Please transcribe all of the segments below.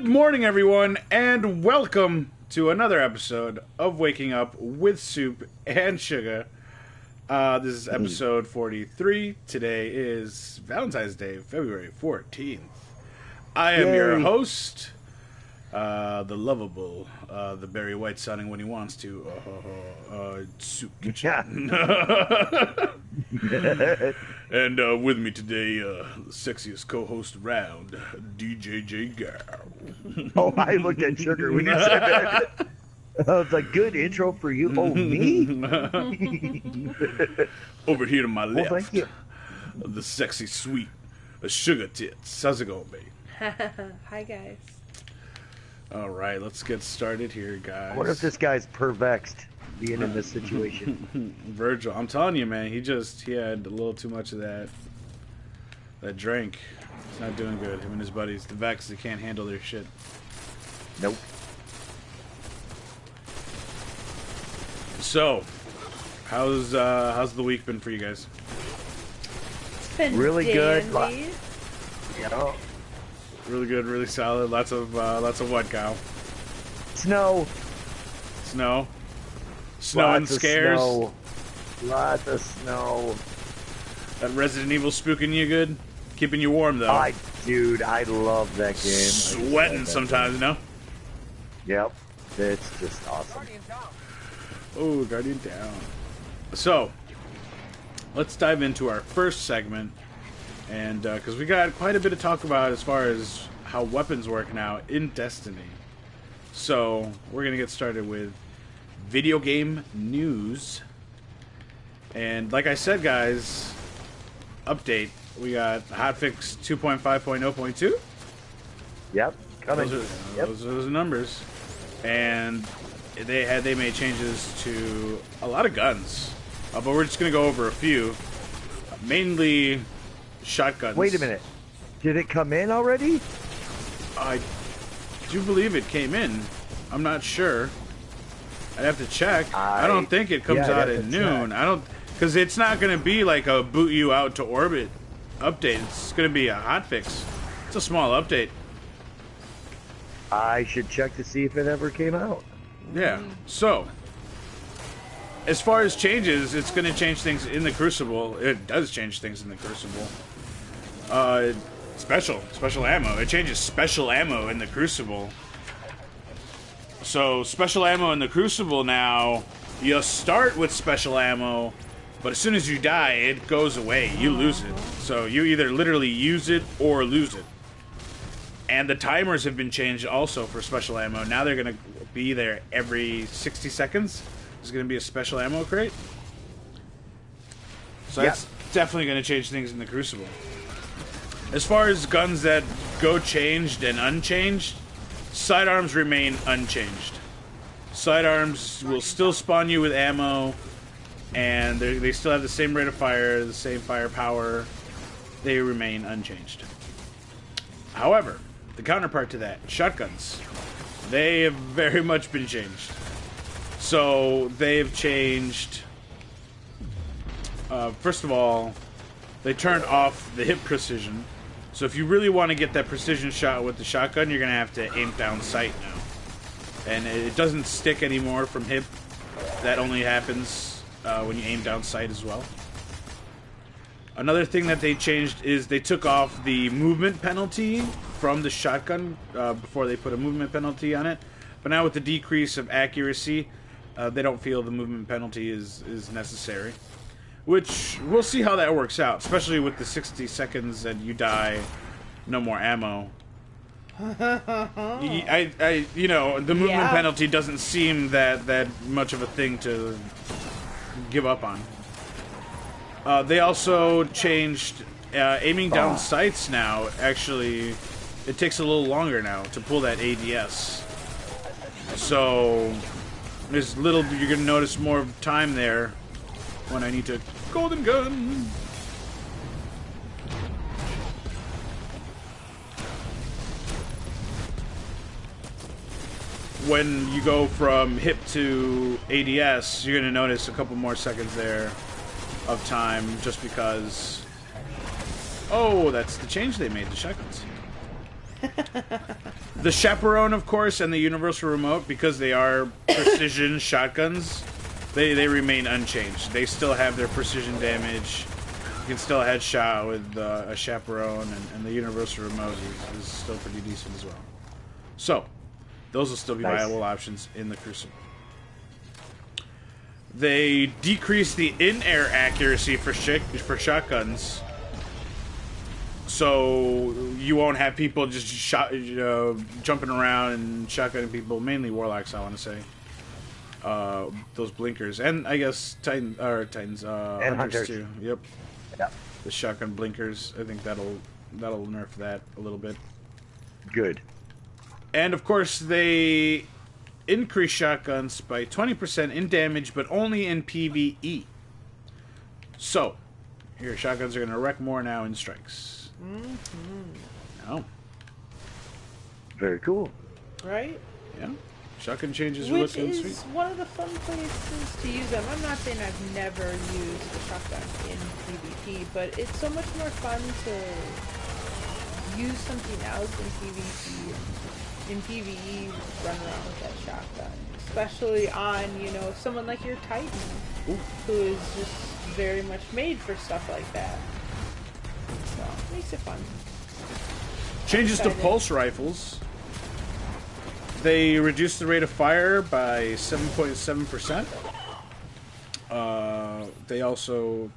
Good morning, everyone, and welcome to another episode of Waking Up with Soop and Sugah. This is episode 43. Today is Valentine's Day, February 14th. I am your host, the lovable, the Barry White sounding when he wants to, Soopkichen. And with me today, the sexiest co-host around, DJ Gal. Oh, I looked at Sugar when you said that. I was like, good intro for you. Oh, me? Over here to my left, thank you. The sexy sweet Sugar Tits. How's it going, babe? Hi, guys. All right, let's get started here, guys. What if this guy's pervexed being in this situation? Virgil, I'm telling you, man, he had a little too much of that drink. It's not doing good. Him and his buddies, the Vex, they can't handle their shit. Nope. So, how's the week been for you guys? It's been really dandy. good. You know, Really good, really solid. Lots of what, Kyle? snow. Snow and Lots of scares. snow. Lots of snow. That Resident Evil spooking you good? Keeping you warm though. Dude, I love that game. Sweating sometimes, no? Yep. It's just awesome. Oh, Guardian down. So, let's dive into our first segment. And, because we got quite a bit to talk about as far as how weapons work now in Destiny. So, we're going to get started with video game news. And, like I said, guys, update. We got hotfix 2.5.0.2. Yep. Coming. Those are the numbers. And they made changes to a lot of guns. But we're just going to go over a few. Mainly shotguns. Wait a minute. Did it come in already? I do believe it came in. I'm not sure. I'd have to check. I don't think it comes out at noon. I don't, because it's not going to be like a boot you out to orbit update. It's going to be a hotfix. It's a small update. I should check to see if it ever came out. Yeah. So, as far as changes, it's going to change things in the Crucible. It does change things in the Crucible. Special ammo. It changes special ammo in the Crucible. So, special ammo in the Crucible now, you start with special ammo, but as soon as you die, it goes away. You lose it. So, you either literally use it or lose it. And the timers have been changed also for special ammo. Now they're going to be there every 60 seconds. There's going to be a special ammo crate. So that's definitely going to change things in the Crucible. As far as guns that go changed and unchanged, sidearms remain unchanged. Sidearms will still spawn you with ammo, and they still have the same rate of fire, the same firepower. They remain unchanged. However, the counterpart to that, shotguns, they have very much been changed. So they've changed. First of all, they turned off the hip precision. So if you really want to get that precision shot with the shotgun, you're going to have to aim down sight now. And it doesn't stick anymore from hip. That only happens when you aim down sight as well. Another thing that they changed is they took off the movement penalty from the shotgun before they put a movement penalty on it. But now with the decrease of accuracy, they don't feel the movement penalty is necessary. Which, we'll see how that works out, especially with the 60 seconds and you die, no more ammo. You know, the movement penalty doesn't seem that much of a thing to give up on. They also changed aiming down sights now. Actually, it takes a little longer now to pull that ADS. So, there's you're going to notice more time there when I need to golden gun. When you go from hip to ADS, you're going to notice a couple more seconds there of time just because... Oh, that's the change they made to shotguns. The Chaperone, of course, and the Universal Remote, because they are precision shotguns, they remain unchanged. They still have their precision damage. You can still headshot with a Chaperone, and the Universal Remote is still pretty decent as well. So, those will still be viable options in the Crucible. They decrease the in-air accuracy for shotguns, so you won't have people just jumping around and shotgunning people. Mainly warlocks, I want to say. Those blinkers, and I guess Titans, and hunters too. Yep. Yeah. The shotgun blinkers. I think that'll nerf that a little bit. Good. And of course they increase shotguns by 20% in damage, but only in PvE. So, your shotguns are going to wreck more now in strikes. Oh. Very cool. Right? Yeah. Shotgun changes are Which looking is sweet. one of the fun places to use them. I'm not saying I've never used the shotgun in PvP, but it's so much more fun to use something else in PvP. In PvE, run around with that shotgun, especially on, someone like your Titan, who is just very much made for stuff like that. So, it makes it fun. Changes to pulse rifles. They reduce the rate of fire by 7.7%.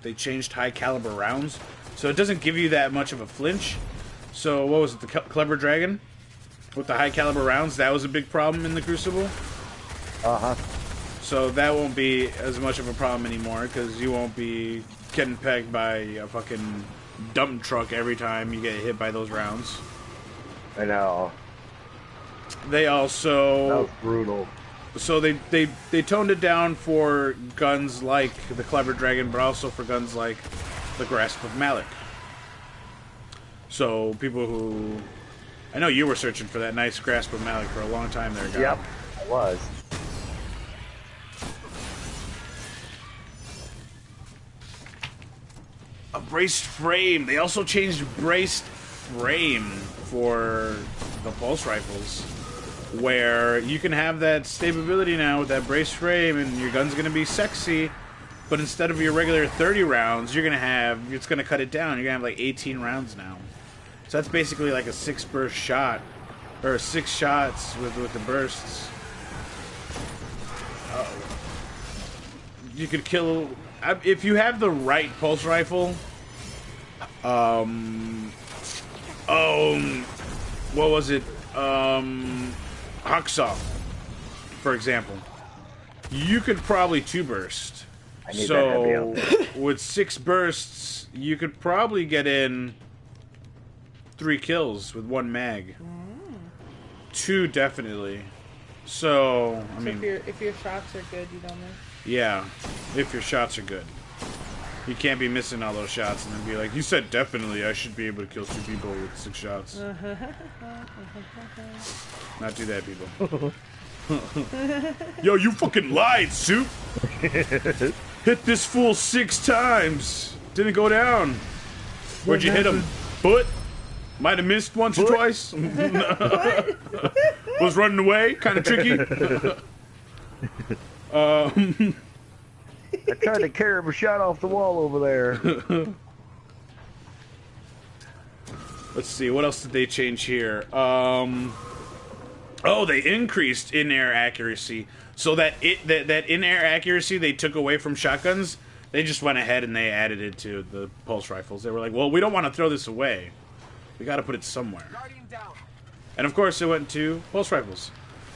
They changed high caliber rounds, so it doesn't give you that much of a flinch. So what was it, the Clever Dragon? With the high caliber rounds, that was a big problem in the Crucible. So that won't be as much of a problem anymore, because you won't be getting pegged by a fucking dump truck every time you get hit by those rounds. I know. They also... That was brutal. So they toned it down for guns like the Clever Dragon, but also for guns like the Grasp of Malik. So people who... I know you were searching for that nice Grasp of Malik for a long time there, guy. Yep, I was. A braced frame. They also changed braced frame for the pulse rifles, where you can have that stability now with that braced frame, and your gun's going to be sexy, but instead of your regular 30 rounds, you're going to have... It's going to cut it down. You're going to have like 18 rounds now. So that's basically like a 6 burst shot, or 6 shots with the bursts. You could kill... If you have the right pulse rifle, what was it? Hacksaw, for example. You could probably 2 burst. So with 6 bursts, you could probably get in 3 kills with 1 mag. 2 definitely. So I mean, if your shots are good, you don't miss. Yeah, if your shots are good. You can't be missing all those shots and then be like, you said definitely, I should be able to kill 2 people with 6 shots. Not do that, people. Yo, you fucking lied, Soop! Hit this fool 6 times! Didn't go down. Where'd you hit him? Foot? Might have missed once or twice. Was running away, kind of tricky. I tried to carry a shot off the wall over there. Let's see, what else did they change here? Oh, they increased in-air accuracy. So that in-air accuracy they took away from shotguns, they just went ahead and they added it to the pulse rifles. They were like, well, we don't want to throw this away. We got to put it somewhere. And of course, it went to pulse rifles.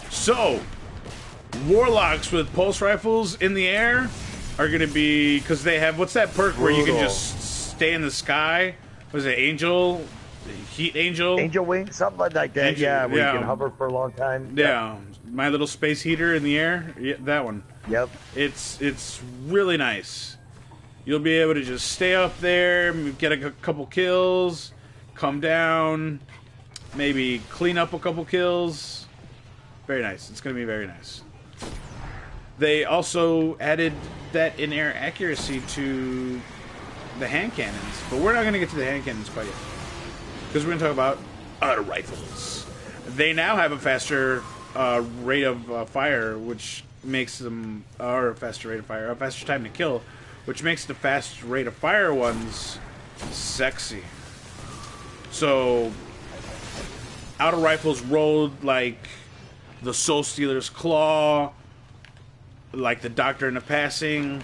So, warlocks with pulse rifles in the air are going to be... Because they have... What's that perk where you can just stay in the sky? Was it Angel? Heat Angel? Angel Wing? Something like that. Angel, yeah, where you can hover for a long time. Yeah. Yep. My little space heater in the air. Yeah, that one. Yep. It's really nice. You'll be able to just stay up there, get a couple kills, come down, maybe clean up a couple kills. Very nice. It's going to be very nice. They also added that in-air accuracy to the hand cannons, but we're not going to get to the hand cannons quite yet, because we're going to talk about auto rifles. They now have a faster rate of fire, which makes them, or a faster rate of fire, a faster time to kill, which makes the fast rate of fire ones sexy. So, auto rifles rolled like the Soul Stealer's Claw, like the Doctrine of Passing.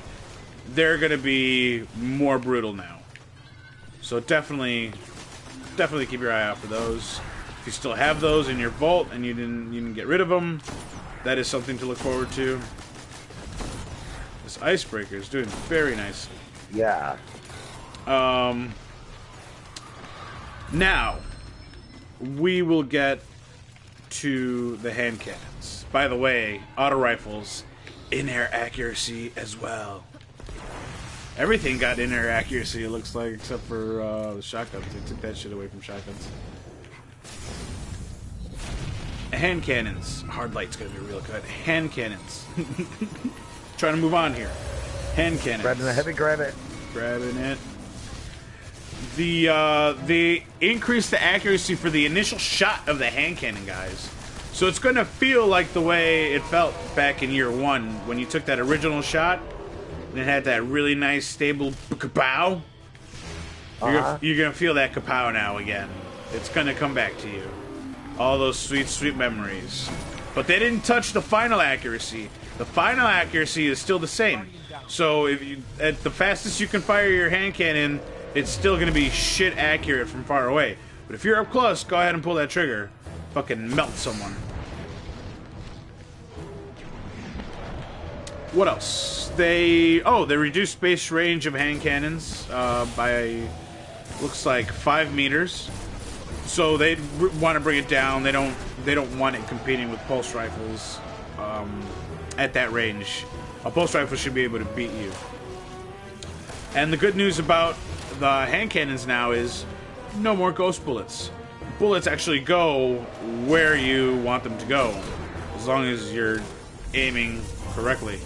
They're gonna be more brutal now. So definitely keep your eye out for those. If you still have those in your vault and you didn't get rid of them, that is something to look forward to. This icebreaker is doing very nicely. Yeah. Now we will get to the hand cannons. By the way, auto rifles, in-air accuracy as well. Everything got in-air accuracy, it looks like, except for the shotguns. They took that shit away from shotguns. Hand cannons. Hard light's gonna be real good. Hand cannons. Trying to move on here. Hand cannons. Grabbing the heavy, grab it. Grabbing it. They increase the accuracy for the initial shot of the hand cannon, guys. So it's going to feel like the way it felt back in year one when you took that original shot and it had that really nice stable kapow. You're going to feel that kapow now again. It's going to come back to you. All those sweet, sweet memories. But they didn't touch the final accuracy. The final accuracy is still the same. So if you, at the fastest you can fire your hand cannon, it's still going to be shit accurate from far away. But if you're up close, go ahead and pull that trigger. Fucking melt someone. What else? They reduced base range of hand cannons by, looks like 5 meters. So they want to bring it down. They don't want it competing with pulse rifles at that range. A pulse rifle should be able to beat you. And the good news about the hand cannons now is no more ghost bullets. Bullets actually go where you want them to go, as long as you're aiming correctly.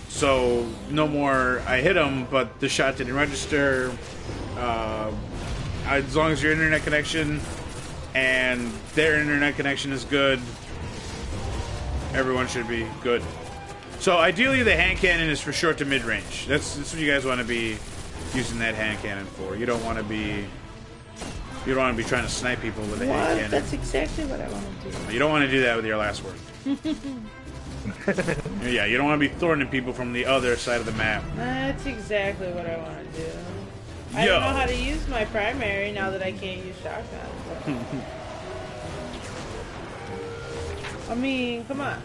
So no more I hit them, but the shot didn't register. As long as your internet connection and their internet connection is good, everyone should be good. So ideally the hand cannon is for short to mid-range. That's what you guys want to be using that hand cannon for. You don't want to be trying to snipe people with a hand cannon. That's exactly what I want to do. You don't want to do that with your last word. Yeah, you don't want to be thorning people from the other side of the map. That's exactly what I want to do. I don't know how to use my primary now that I can't use shotgun. I mean, come on.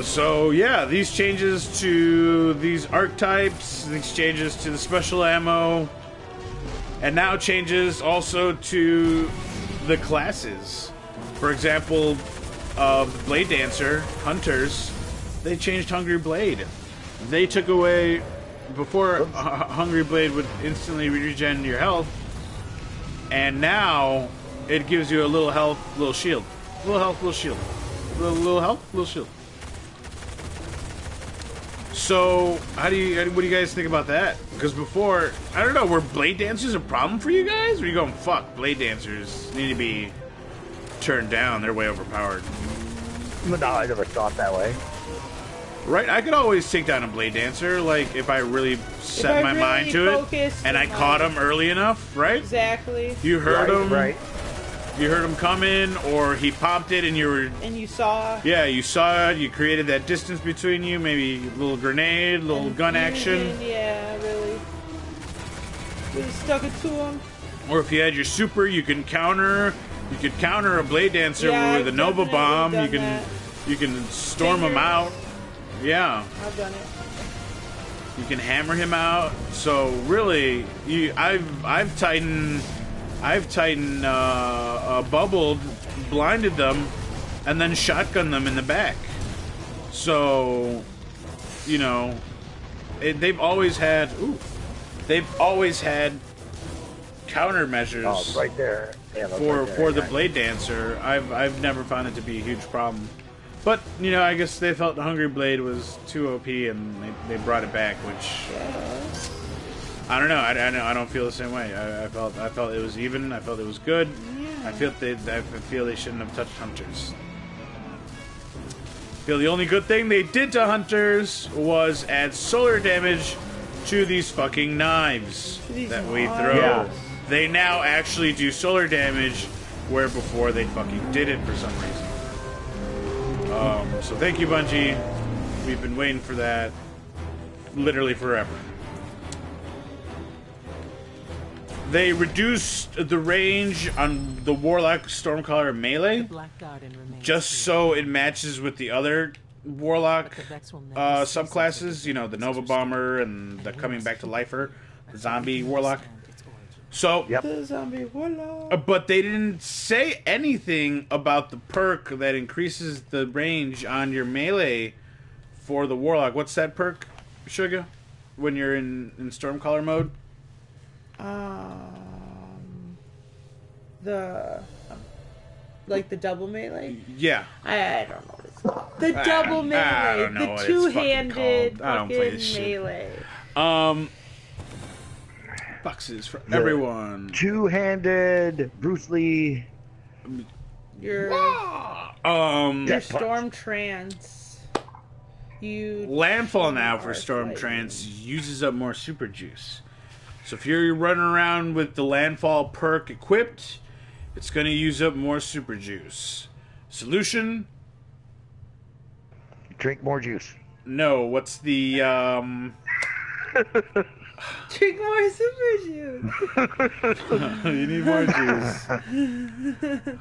So yeah, these changes to these archetypes, these changes to the special ammo, and now changes also to the classes. For example, the Blade Dancer, Hunters, they changed Hungry Blade. They took away, before Hungry Blade would instantly regen your health, and now it gives you a little health, little shield. Little health, little shield. Little health, little shield. So, what do you guys think about that? Because before, I don't know, were Blade Dancers a problem for you guys? Or are you going, fuck, Blade Dancers need to be turned down, they're way overpowered? No, I never thought that way. Right, I could always take down a Blade Dancer, like, if I really set my mind to it, and I caught him early enough, right? Exactly. You heard him. Right. You heard him coming, or he popped it and you were... And you saw... Yeah, you saw it, you created that distance between you, maybe a little grenade, a little gun action. Yeah, really stuck it to him. Or if you had your super, you could counter a Blade Dancer with a Nova Bomb. You can storm him out. Yeah. I've done it. You can hammer him out. So really, I've Titan bubbled, blinded them, and then shotgun them in the back. So, you know, they've always had countermeasures. Oh, right there. Yeah, for the Blade Dancer. I've never found it to be a huge problem. But, you know, I guess they felt the Hungry Blade was too OP and they brought it back, which I don't know. I don't feel the same way. I felt it was even. I felt it was good. Yeah. I feel they shouldn't have touched hunters. I feel the only good thing they did to hunters was add solar damage to these fucking knives that we throw. Yeah. They now actually do solar damage where before they fucking did it for some reason. So thank you, Bungie. We've been waiting for that literally forever. They reduced the range on the Warlock, Stormcaller, melee, just so it matches with the other Warlock subclasses. You know, the Nova Bomber and the Coming Back to Lifer, the Zombie Warlock. So, The zombie Warlock. but they didn't say anything about the perk that increases the range on your melee for the Warlock. What's that perk, Sugah, when you're in Stormcaller mode? Like the double melee? Yeah. I don't know what it's called. The double melee. I don't know The what it's two-handed fucking called. I don't play this fucking shit. melee. Boxes for everyone. Two-handed Bruce Lee. Your Death Storm Trance. You Landfall now for are Storm fighting. Trance uses up more super juice. So if you're running around with the Landfall perk equipped, it's going to use up more super juice. Solution? Drink more juice. No. What's the Drink more super juice. you need more juice.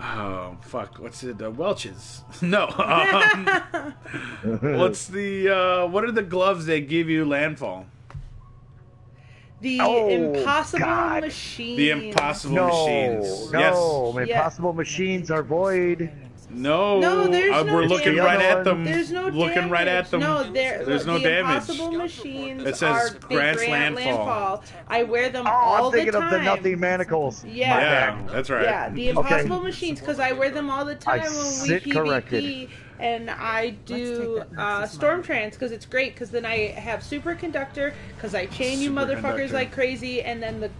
Oh fuck! What's it? Welch's? No. What's the? What are the gloves that give you Landfall? The Oh, Impossible God. Machine. The Impossible No, Machines. no, Yes. impossible machines are void. No. No, there's no We're looking damage. right at them. There's no looking damage. right at them. No, there's no the damage. Impossible Machines It says they grants grant landfall. I wear them Oh, all I'm thinking the of time. the Nothing Manacles. Yeah. My Yeah, bad. that's right. Yeah, the Impossible Machines, because I wear them all the time when we sit PvP, corrected. and I do Storm Trance, because it's great, because then I have Superconductor, because I chain you motherfuckers Superconductor. like crazy, and then the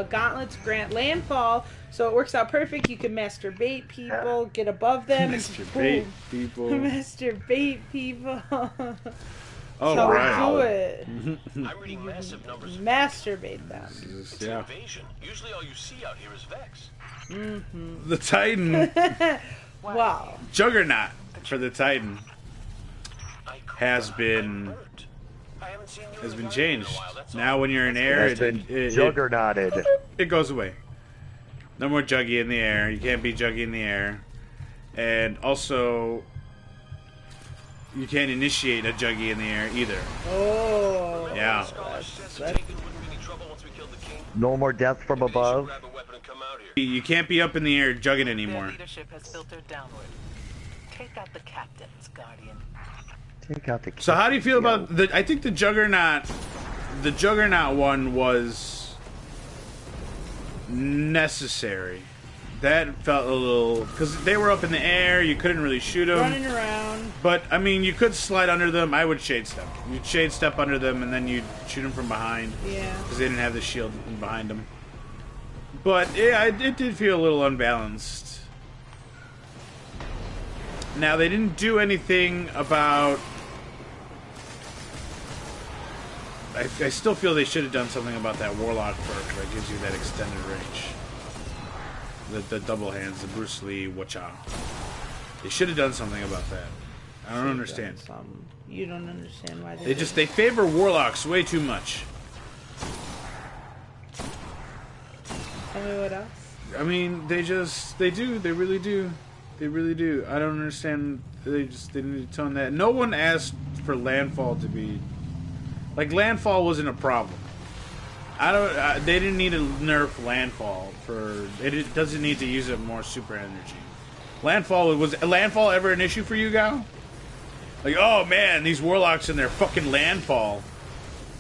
gauntlets grant landfall, so it works out perfect. You can masturbate people, get above them, Masturbate and people. masturbate people. Oh, so right. do it. I'm reading massive numbers of Masturbate them. Yeah. invasion. Usually all you see out here is Vex. The Titan Wow. Juggernaut for the Titan has been I haven't seen you has in been the garden changed. in a while, that's all. Now when you're in air, Has been it juggernauted. goes away. No more Juggy in the air. You can't be Juggy in the air. And also, you can't initiate a Juggy in the air either. Oh. Yeah. Scholar's sense of taking wouldn't be any trouble once we killed the king. No more death from Maybe they should above. grab a weapon and come out here. You can't be up in the air jugging Their anymore. leadership has filtered downward. Take out the captains, Guardian. Take out the. So how do you feel about the? I think the Juggernaut one was necessary. That felt a little because they were up in the air. You couldn't really shoot them. Running around. But I mean, you could slide under them. I would shade step. You'd shade step under them, and then you'd shoot them from behind Yeah. because they didn't have the shield behind them. But yeah, it did feel a little unbalanced. Now they didn't do anything about. I still feel they should have done something about that Warlock perk that gives you that extended range. The double hands, the Bruce Lee Wacha. They should have done something about that. I don't understand. You don't understand why They favor Warlocks way too much. Tell me what else. I mean, they do. They really do. They really do. I don't understand. They need to tone that. No one asked for Landfall to be like Landfall wasn't a problem. They didn't need to nerf Landfall for it. It doesn't need to use up more super energy. Was Landfall ever an issue for you, Gal? Like, oh man, these Warlocks and their fucking Landfall,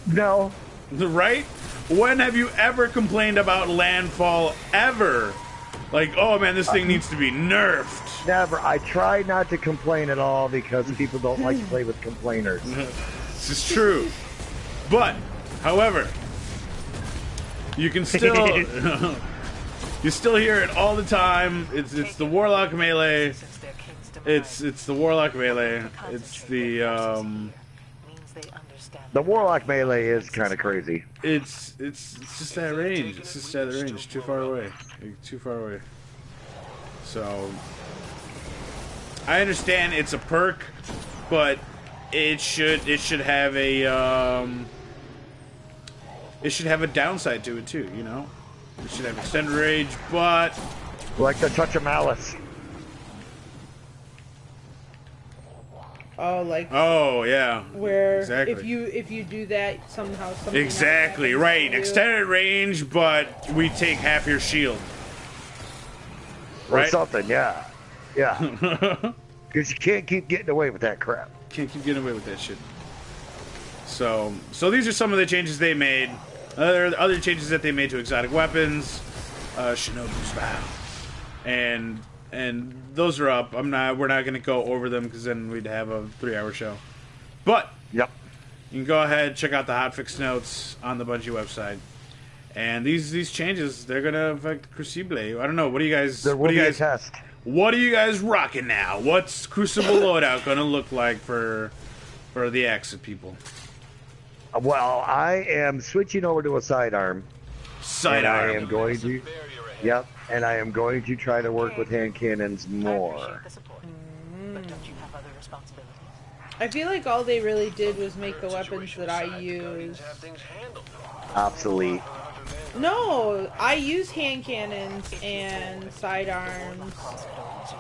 No. right? When have you ever complained about Landfall ever? Like, oh man, this thing needs to be nerfed. Never. I try not to complain at all because people don't like to play with complainers. This is true. But, however, You can still you still hear it all the time. It's the Warlock melee. Since their king's demise, It's the Warlock melee. It's the means they understand The Warlock melee is kind of crazy. it's just that range. It's just that range. Too far away. Too far away. So I understand it's a perk, but it should have a it should have a downside to it too, you know? It should have extended range, but Like the Touch of Malice. Oh, like oh yeah. where exactly. if you do that somehow something Exactly, happens right. to you. Extended range, but we take half your shield. Or Right? something, yeah. Yeah. Because you can't keep getting away with that crap. Can't keep getting away with that shit. So these are some of the changes they made. Other changes that they made to exotic weapons, Shinobu's Vow, and those are up. We're not going to go over them because then we'd have a 3-hour show. But Yep. you can go ahead, check out the hotfix notes on the Bungie website. And these changes, they're going to affect Crucible. I don't know. What do you guys? There will What do be you a guys? test. What are you guys rocking now? What's Crucible loadout going to look like for the Exit people? Well, I am switching over to a sidearm. And I am going to... Yep. And I am going to try to work with hand cannons I more. appreciate the support, but don't you have other responsibilities? I feel like all they really did was make the weapons that I use. Have things handled. Obsolete. No, I use hand cannons and sidearms.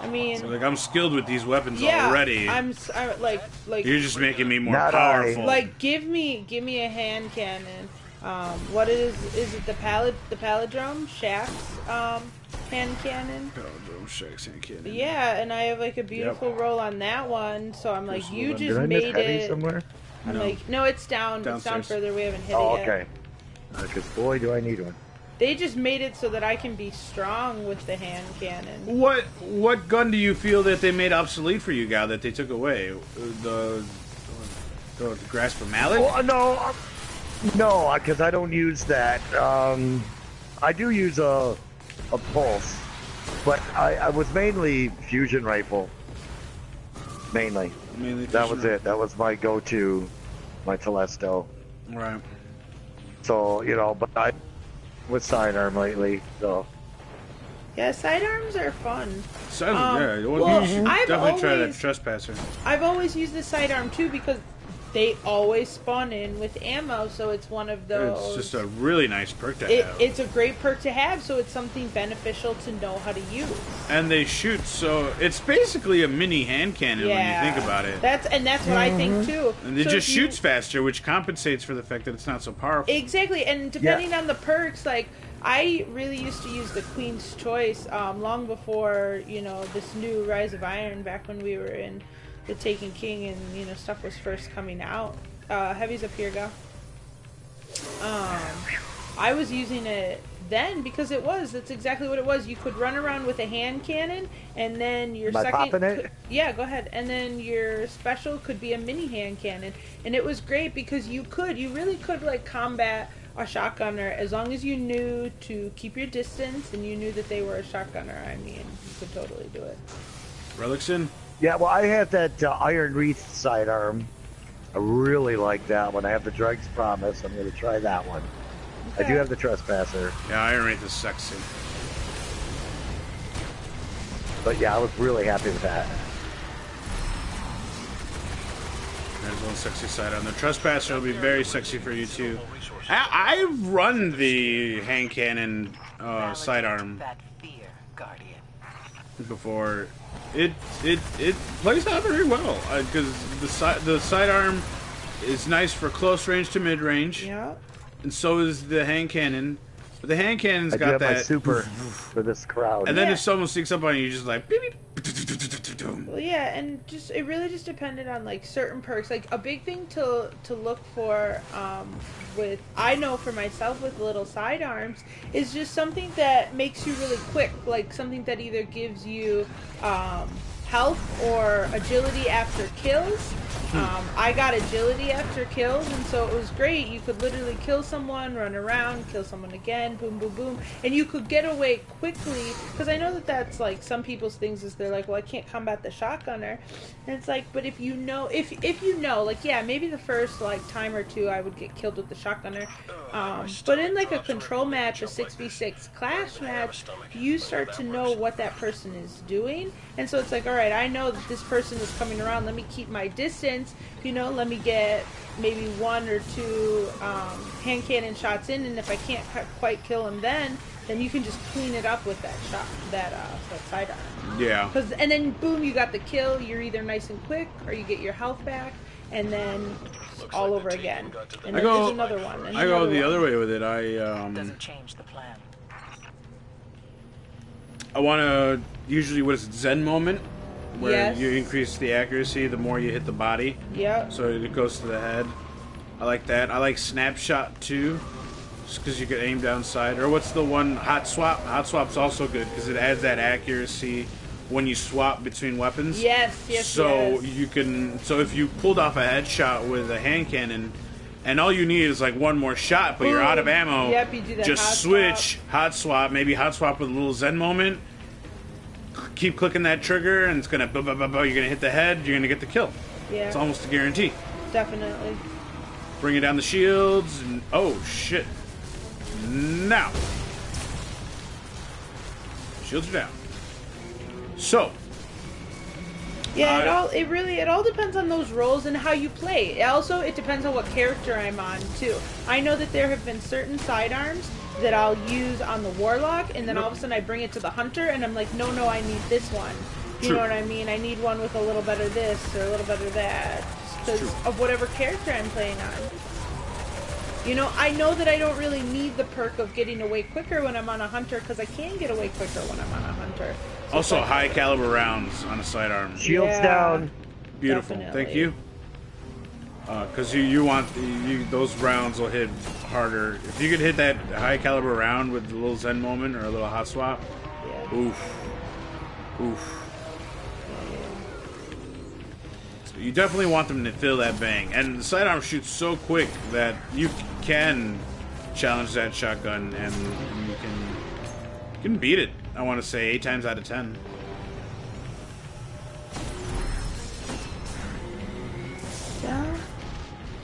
I mean, So, like, I'm skilled with these weapons yeah, already. I'm like You're just making me more Not powerful. like give me a hand cannon. What is it? The palindrome Shaft's hand cannon. Oh, shucks, I can't. Yeah, and I have like a beautiful roll on that one. So I'm like, you Did just Did I miss made heavy it. somewhere? I'm No. like, no, it's down. It's down Downstairs. further. We haven't hit Oh, it yet. okay. Because, boy, do I need one. They just made it so that I can be strong with the hand cannon. What gun do you feel that they made obsolete for you, Gal, that they took away? The grasp of mallet? Oh, no, because I don't use that. I do use a pulse, but I was mainly fusion rifle. Mainly. Mainly That was fusion it. That was my go-to, my Telesto. Right. So, but I with sidearm lately, so. Yeah, sidearms are fun. Silent, yeah. well, You should I've definitely try that always- trespasser. I've always used the sidearm too because they always spawn in with ammo, so it's one of those. It's just a really nice perk to have. It's a great perk to have, so it's something beneficial to know how to use. And they shoot, so it's basically a mini hand cannon when you think about it. That's what I think too. And it So just if you- shoots faster, which compensates for the fact that it's not so powerful. Exactly, and depending on the perks, like I really used to use the Queen's Choice long before this new Rise of Iron. Back when we were in the Taken King and stuff was first coming out. Heavy's up here, go. I was using it then because that's exactly what it was. You could run around with a hand cannon, and then your Am I second, popping it? yeah, go ahead, and then your special could be a mini hand cannon, and it was great because you really could like combat a shotgunner as long as you knew to keep your distance and you knew that they were a shotgunner. I mean, you could totally do it. Relicson? Yeah, well, I have that Iron Wreath sidearm. I really like that one. I have the Drake's Promise. I'm going to try that one. I do have the Trespasser. Yeah, Iron Wraith is sexy. But yeah, I was really happy with that. There's one sexy side on the Trespasser will be very sexy for you too. I've run the hand cannon sidearm That fear, Guardian. before. It plays out very well because the sidearm is nice for close range to mid range, Yeah. and so is the hand cannon. But the hand cannon's I do got have my that super for this crowd. And then Yeah. if someone sneaks up on you, you just like beep, beep. Well, yeah, and it really just depended on like certain perks. Like a big thing to look for with I know for myself with little sidearms is just something that makes you really quick, like something that either gives you health or agility after kills, I got agility after kills, and so it was great. You could literally kill someone, run around, kill someone again, boom, boom, boom, and you could get away quickly. Because I know that that's like some people's things is they're like, well, I can't combat the shotgunner, and it's like, but if you know, like, yeah, maybe the first like time or two I would get killed with the shotgunner, but in like a control match, a 6v6 clash match, you start to know what that person is doing, and so it's like, all right, I know that this person is coming around. Let me keep my distance. Let me get maybe 1 or 2 hand cannon shots in, and if I can't quite kill him, then you can just clean it up with that shot, that sidearm. Yeah. And then boom, you got the kill. You're either nice and quick, or you get your health back, and then all over again. And then there's another one. I go the other way with it. Doesn't change the plan. I want to usually what is it, Zen moment, where Yes. you increase the accuracy the more you hit the body. Yep. So it goes to the head. I like that. I like snapshot too, just because you can aim down sight. Or what's the one, hot swap? Hot swap's also good because it adds that accuracy when you swap between weapons. Yes. So you can. So if you pulled off a headshot with a hand cannon, and all you need is like one more shot, but you're out of ammo. Yep, you do that just hot switch, hot swap, maybe hot swap with a little Zen moment. Keep clicking that trigger, and it's gonna. You're gonna hit the head. You're gonna get the kill. Yeah. It's almost a guarantee. Definitely. Bringing down the shields, and oh shit! Now, shields are down. So, Yeah, it all depends on those roles and how you play. Also, it depends on what character I'm on too. I know that there have been certain sidearms that I'll use on the warlock, and then all of a sudden I bring it to the hunter, and I'm like, no, I need this one. You True. know what I mean? I need one with a little better this or a little better that, just because of whatever character I'm playing on. I know that I don't really need the perk of getting away quicker when I'm on a hunter, because I can get away quicker when I'm on a hunter. So also it's like, high caliber rounds on a sidearm. Shields Yeah. down. Beautiful. Definitely. Thank you. Because you want those rounds will hit harder. If you could hit that high caliber round with a little Zen moment or a little hot swap, Yeah. oof. So you definitely want them to feel that bang. And the sidearm shoots so quick that you can challenge that shotgun, and you can beat it. I want to say 8 times out of 10.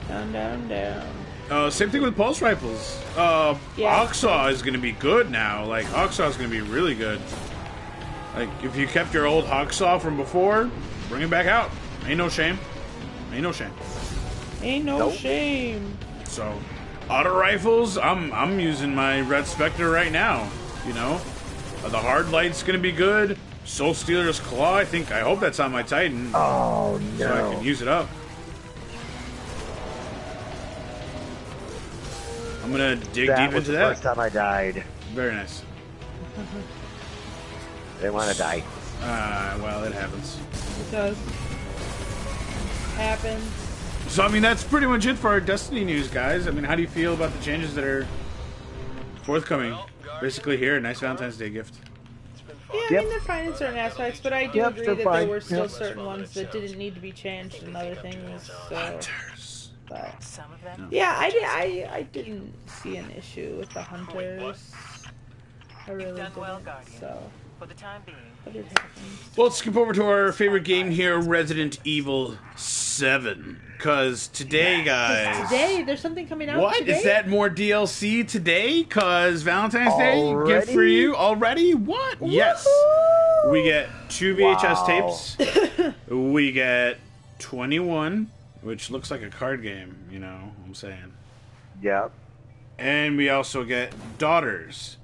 Down. Same thing with pulse rifles. Yeah. Hawksaw is going to be good now. Like, Hawksaw is going to be really good. Like, if you kept your old Hawksaw from before, bring it back out. Ain't no shame. Ain't no shame. Ain't no shame. So, auto rifles, I'm using my Red Spectre right now. The hard light's going to be good. Soul Stealer's Claw, I hope that's on my Titan. Oh no! So I can use it up. I'm gonna dig that deep was into the that. first time I died. Very nice. I didn't want to die. Well, it happens. It does. Happens. So, that's pretty much it for our Destiny news, guys. How do you feel about the changes that are forthcoming? Basically here, nice Valentine's Day gift. Yeah, they're fine in certain aspects, but I do Yep, agree they're that fine. there were still Yep. certain ones that didn't need to be changed and other things. So, but Some of them. yeah, I didn't see an issue with the hunters. I really Done well, didn't. Guardian. So, For the time being. but it happens. Well, let's skip over to our favorite game here, Resident Evil 7. Because today, guys... Today, there's something coming out. What? Today? Is that more DLC today? Because Valentine's Day, gift for Already? you. Already? What? Yes. We get 2 VHS tapes. We get 21, which looks like a card game, what I'm saying. Yep. And we also get Daughters.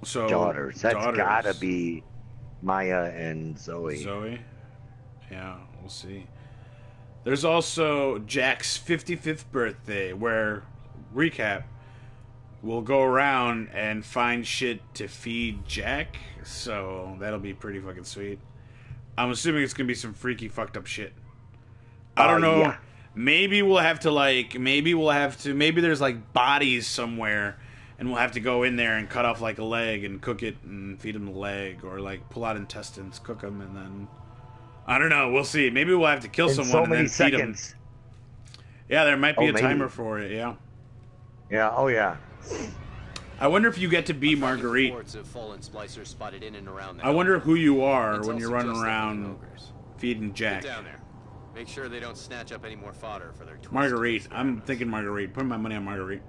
So Daughters. That's Daughters. gotta be Maya and Zoe. Zoe? Yeah, we'll see. There's also Jack's 55th birthday, where, recap, we'll go around and find shit to feed Jack, so that'll be pretty fucking sweet. I'm assuming it's gonna be some freaky fucked up shit. I don't know. Yeah. Maybe there's like bodies somewhere, and we'll have to go in there and cut off like a leg and cook it and feed him the leg, or like pull out intestines, cook them, and then I don't know. We'll see. Maybe we'll have to kill In someone so and many then feed them. seconds. Yeah, there might be Oh, a maybe. timer for it. Yeah. Yeah. Oh yeah. I wonder if you get to be Marguerite. Reports of fallen splicers spotted in and around the I wonder who you are It's when also you're running just the around ogres. feeding Jack. Get down there. Make sure they don't snatch up any more fodder for their twisted Marguerite. I'm experiments. thinking Marguerite. Putting my money on Marguerite.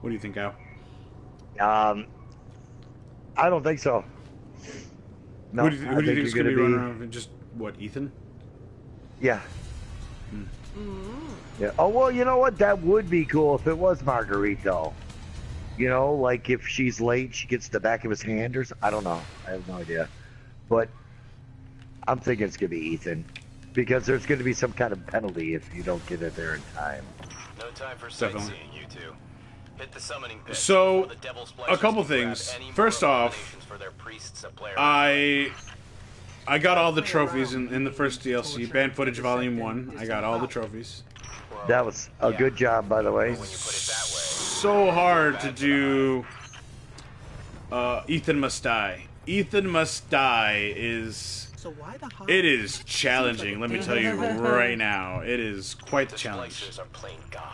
What do you think, Al? I don't think so. No, who do you I think think is you're going to be gonna running around? Just, what, Ethan? Yeah. Yeah. Oh well, you know what? That would be cool if it was Marguerite, though. You know, like if she's late, she gets the back of his hand or I don't know. I have no idea. But I'm thinking it's gonna be Ethan because there's gonna be some kind of penalty if you don't get it there in time. No time for Definitely. sightseeing, you two. Hit the summoning pit So, before the devil splicers a couple can grab things. any more First off, abominations for their priests at Blair. I got all the trophies in the first DLC. Banned Footage Volume 1. I got all the trophies. That was a good job, by the way. When you put it that way. So hard to do Ethan Must Die. Ethan Must Die is... So why the hell? It is challenging, let me tell you right now. It is quite the The challenge. splicers are playing God.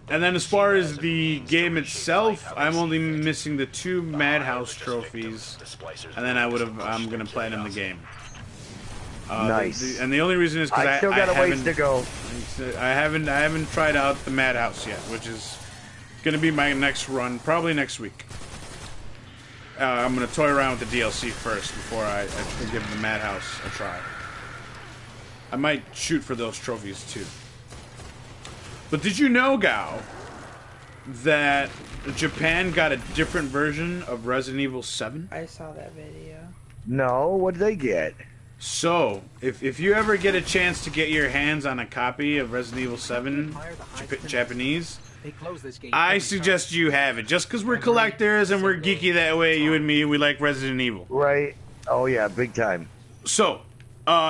And then as far as the game itself, I'm only missing the 2 Madhouse trophies, and then I'm gonna platinum the game. Nice. And the only reason is because I still got a ways to go. I haven't tried out the Madhouse yet, which is gonna be my next run, probably next week. I'm gonna toy around with the DLC first before I give the Madhouse a try. I might shoot for those trophies too. But did you know, Gao, that Japan got a different version of Resident Evil 7? I saw that video. No, what did they get? So, if you ever get a chance to get your hands on a copy of Resident Evil 7 Japanese, They close this gate I every suggest you have it. Just because we're collectors and we're geeky that way, you and me, we like Resident Evil. Right. Oh yeah, big time. So,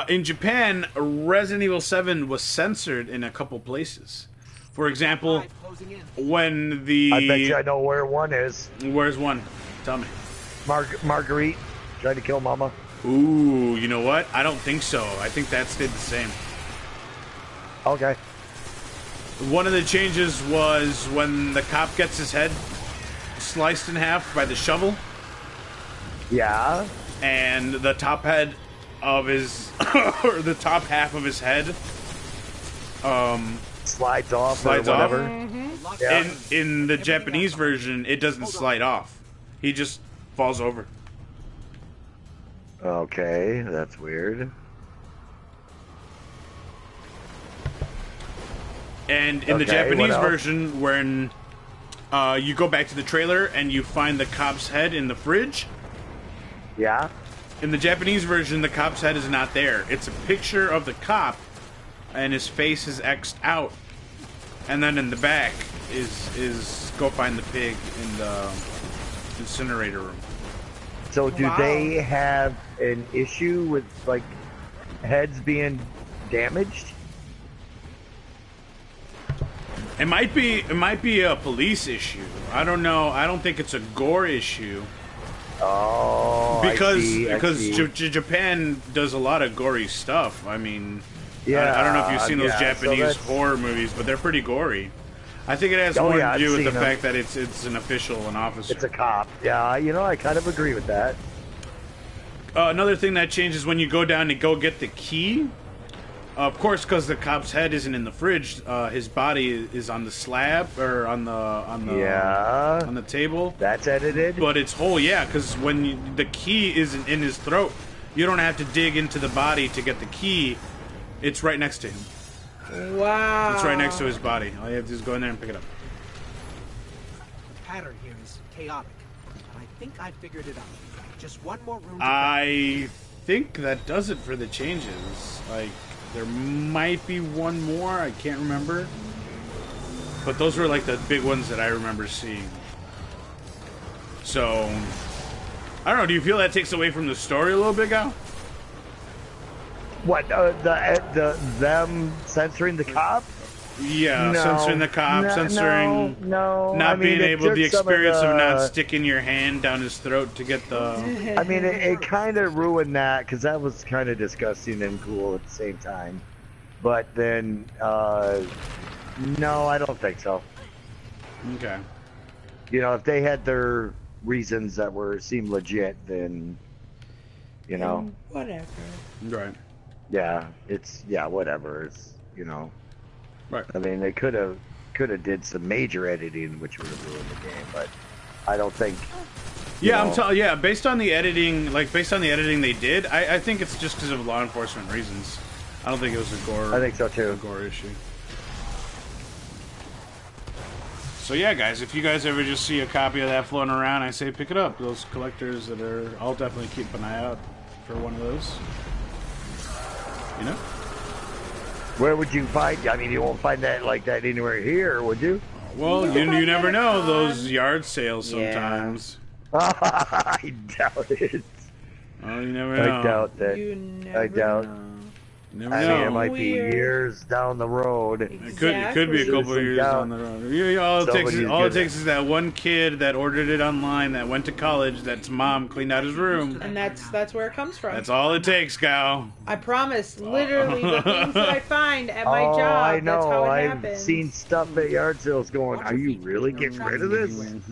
in Japan, Resident Evil 7 was censored in a couple places. For example, time. Closing in. when the... I bet you I know where one is. Where's one? Tell me. Marguerite trying to kill Mama. Ooh, you know what? I don't think so. I think that stayed the same. Okay. One of the changes was when the cop gets his head sliced in half by the shovel, Yeah. and the top head of his, or the top half of his head, Slides off Slides or off. whatever. Yeah. in the Japanese version, it doesn't slide off. He just falls over. Okay, that's weird. And in the Okay, Japanese what else? version, when you go back to the trailer and you find the cop's head in the fridge, Yeah. in the Japanese version, the cop's head is not there. It's a picture of the cop, and his face is X'd out. And then in the back is go find the pig in the incinerator room. So do Wow. they have an issue with like heads being damaged? It might be a police issue. I don't know. I don't think it's a gore issue. Oh, Because I see. Japan does a lot of gory stuff. I mean, Yeah, I don't know if you've seen those yeah, so Japanese that's- horror movies, but they're pretty gory. I think it has Oh, more yeah, to do I've with the seen them. fact that it's an official, an officer. It's a cop. Yeah, you know, I kind of agree with that. Another thing that changes when you go down to go get the key. Of course, because the cop's head isn't in the fridge, his body is on the slab or on the Yeah. on the table. That's edited. But it's whole, yeah, because when the key isn't in his throat, you don't have to dig into the body to get the key. It's right next to him. Wow. It's right next to his body. All you have to do is go in there and pick it up. The pattern here is chaotic. But I think I figured it out. Just one more room to I think that does it for the changes. Like, there might be one more, I can't remember. But those were like the big ones that I remember seeing. So, I don't know, do you feel that takes away from the story a little bit, Gal? What? The them censoring the cop? Yeah, No. censoring the cop, No, censoring no. not I mean, being it able, took the some of experience of not the- sticking your hand down his throat to get the. I mean, it kind of ruined that because that was kind of disgusting and cool at the same time. But then, no, I don't think so. Okay. You know, if they had their reasons that seemed legit, then, you know, Whatever. Right. yeah, whatever. It's, you know, Right. I mean, they could have did some major editing, which would have ruined the game, but I don't think. Yeah, know. I'm telling. Yeah, based on the editing they did, I think it's just because of law enforcement reasons. I don't think it was a gore. I think so too. A gore issue. So yeah, guys, if you guys ever just see a copy of that floating around, I say pick it up. Those collectors that are, I'll definitely keep an eye out for one of those. You know? Where would you find? I mean, you won't find that like that anywhere here, would you? Well, You you can never find it know on- those yard sales Yeah. sometimes. I doubt it. Oh, you never know. I doubt that. You never I doubt. know. You never I know. mean, it might be Weird. years down the road. It could be a couple of years Yeah. down the road. Yeah, all it takes Somebody's is that one kid that ordered it online that went to college that's mom cleaned out his room. And that's where it comes from. That's all it takes, gal. I promise. Literally, the things that I find at my job. I know. That's how it I've happens. seen stuff at yard sales going, are you really getting rid of this?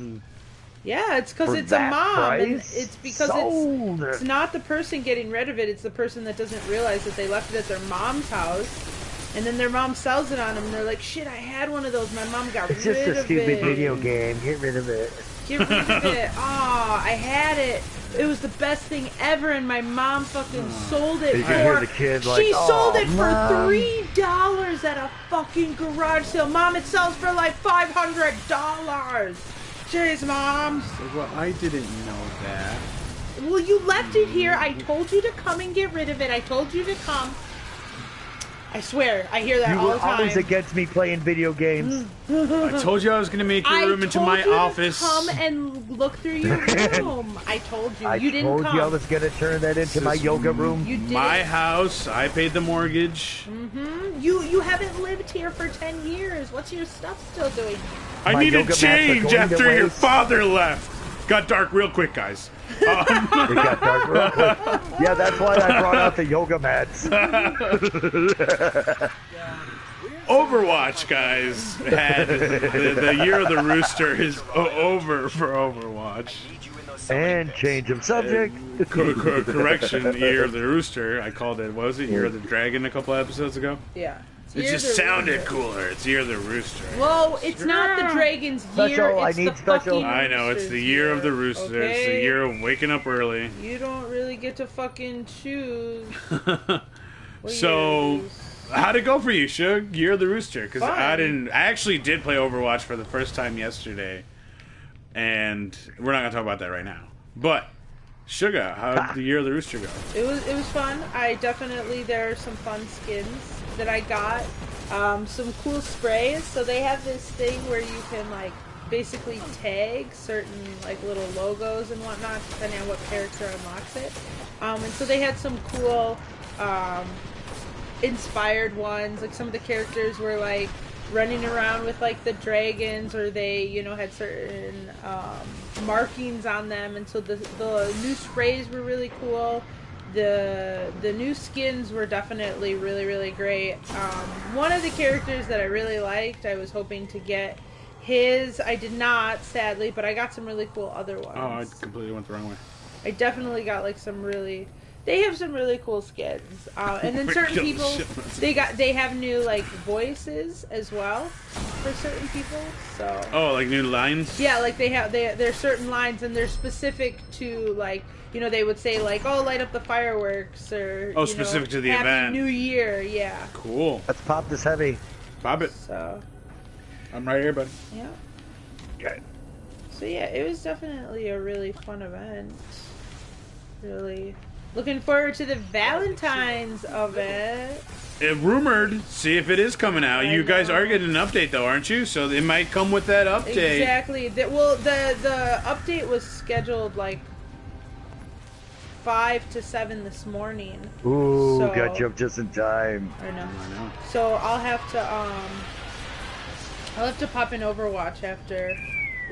Yeah, it's because For it's a that mom, and price? it's because Sold. it's not the person getting rid of it. It's the person that doesn't realize that they left it at their mom's house, and then their mom sells it on them. And they're like, "Shit, I had one of those. My mom got It's rid just of a stupid it. video game. Get rid of it. Get rid of it. Oh, I had it. It was the best thing ever, and my mom fucking sold it You for. can hear the kid like, she sold "Oh, it for Mom." $3 at a fucking garage sale. Mom, it sells for like $500. Jeez, Mom. Well, I didn't know that. Well, you left it here. I told you to come and get rid of it. I told you to come. I swear, I hear that You all were the time. always against me playing video games. I told you I was going to make your I room into told my you office. To come and look through your room. I told you. I You didn't told come. you I was going to turn that into my This is yoga room. You did. My house. I paid the mortgage. You haven't lived here for 10 years. What's your stuff still doing? I My needed yoga mats are change going to after your waste. father left. Got dark real quick, guys. It got dark real quick. Yeah, that's why I brought out the yoga mats. Overwatch, guys, had the year of the rooster is over for Overwatch. And change of subject. Correction, year of the rooster. I called it. What was it? Year of the dragon a couple episodes ago. Yeah. It just sounded cooler. It's year of the rooster. Whoa, it's not the dragon's year. Special, I It's need the special. fucking I know, it's the rooster's year of the rooster. It's the okay? year of waking up early. You don't really get to fucking choose. what So, year it is. how'd it go for you, Shug? Year of the rooster? Because I Fine. actually did play Overwatch for the first time yesterday, and we're not gonna talk about that right now. But Sugah, how'd the year of the rooster go? It was fun. There are some fun skins that I got. Some cool sprays. So they have this thing where you can like basically tag certain like little logos and whatnot depending on what character unlocks it. And so they had some cool inspired ones. Like some of the characters were like running around with like the dragons, or they had certain markings on them, and so the new sprays were really cool. The new skins were definitely really, really great. One of the characters that I really liked, I was hoping to get his. I did not, sadly, but I got some really cool other ones. Oh, I completely went the wrong way. I definitely got like some really. They have some really cool skins, and then certain people they have new like voices as well for certain people. So like new lines. yeah, like there's certain lines, and they're specific to like they would say like, oh, light up the fireworks, or specific to the Happy event. New Year, yeah. Cool. Let's pop this heavy. Pop it. So I'm right here, buddy. yeah. Okay. So yeah, it was definitely a really fun event. Really looking forward to the Valentine's event. Rumored. See if it is coming out. You guys are getting an update though, aren't you? So it might come with that update. Exactly. The update was scheduled like 5 to 7 this morning. Ooh, So- got you up just in time. I know. I know. So I'll have to I'll have to pop in Overwatch after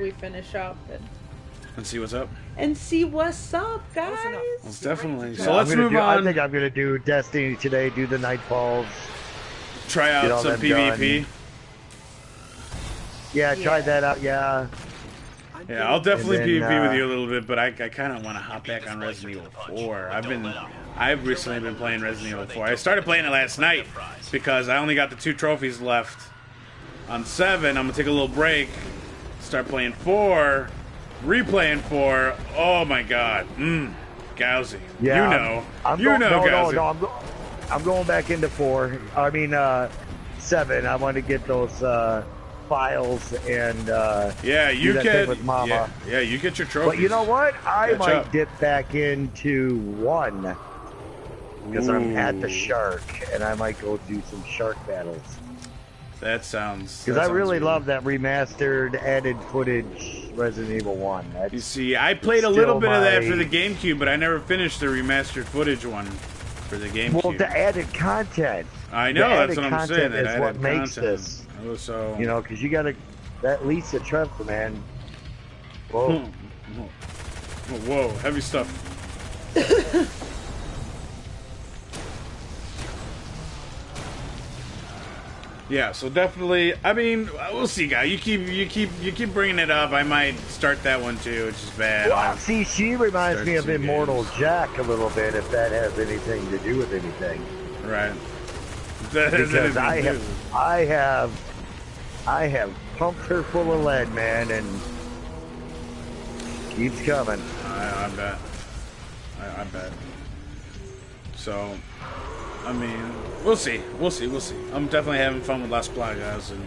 we finish up And see what's up. and see what's up, guys. Well, definitely. So Yeah, let's move I on. think I'm gonna do Destiny today. Do the Nightfalls. Try get out all some them PvP. done. Yeah, try that out. Yeah. Yeah, I'll definitely And then, PvP with you a little bit, but I kind of want to hop back on Resident Evil 4. I've recently been playing Resident Evil 4. I started playing it last night because I only got the 2 trophies left on 7. I'm gonna take a little break, start playing 4, replaying 4. Oh my god, Gauzy. Yeah. You know, I'm you going, know, Gauzy. No, I'm going back into 4. I mean, 7. I want to get those files and Yeah, do you that get. thing with Mama. Yeah, you get your trophies. But you know what? I Catch might up. dip back into 1 because I'm at the Ooh. shark, and I might go do some shark battles. That sounds. Because I really love that remastered, added footage Resident Evil 1. You That's see, I played a still little bit of that my- for the GameCube, but I never finished the remastered footage one for the GameCube. well, the added content. I know, the that's added what I'm saying. content That is what added makes content. this. Oh, so You know, because you got to that Lisa Trevor, man. Whoa. Whoa, heavy stuff. Yeah, so definitely. I mean, we'll see, guy. You keep bringing it up. I might start that one too, which is bad. Well, see, she reminds Start me of some Immortal games. Jack a little bit, if that has anything to do with anything. Right. That has Because anything to do. I have pumped her full of lead, man, and keeps coming. I bet. I bet. So, I mean, we'll see. I'm definitely having fun with Las Plagas and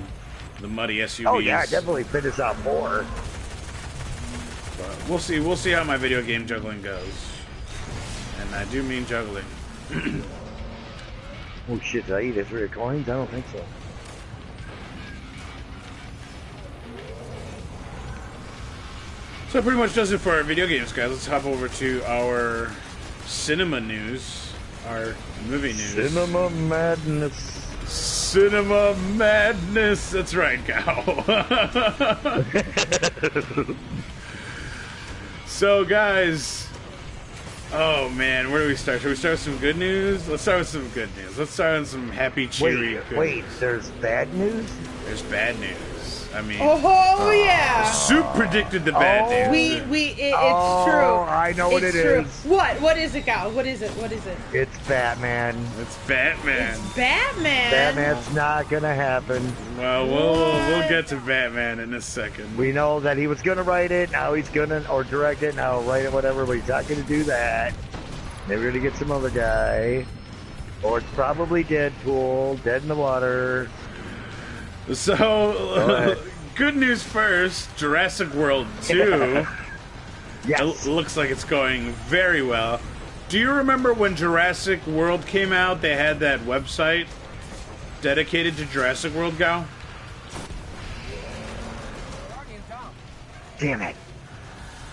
the muddy SUVs. Oh yeah, definitely fit us out more. But we'll see. We'll see how my video game juggling goes. And I do mean juggling. Oh shit, did I eat it 3 coins? I don't think so. So that pretty much does it for our video games, guys. Let's hop over to our cinema news, our movie news. Cinema madness. Cinema madness. That's right, Gal. So, guys. Oh man, where do we start? Should we start with some good news? Let's start with some good news. Let's start with some happy, cheery. Wait, good news. there's bad news? There's bad news. I mean, Oh yeah. Soup predicted the bad news. It's Oh, true. I know what it's it true. is. What is it, Gal? What is it? It's Batman. It's Batman. It's Batman. Batman's not gonna happen. Well, we'll get to Batman in a second. We know that he was gonna write it, now he's gonna, or direct it, now write it, whatever, but he's not gonna do that. Maybe we're gonna get some other guy. Or it's probably Deadpool, dead in the water. So, good news first. Jurassic World 2. Yes. It looks like it's going very well. Do you remember when Jurassic World came out? They had that website dedicated to Jurassic World, Gal? Damn it.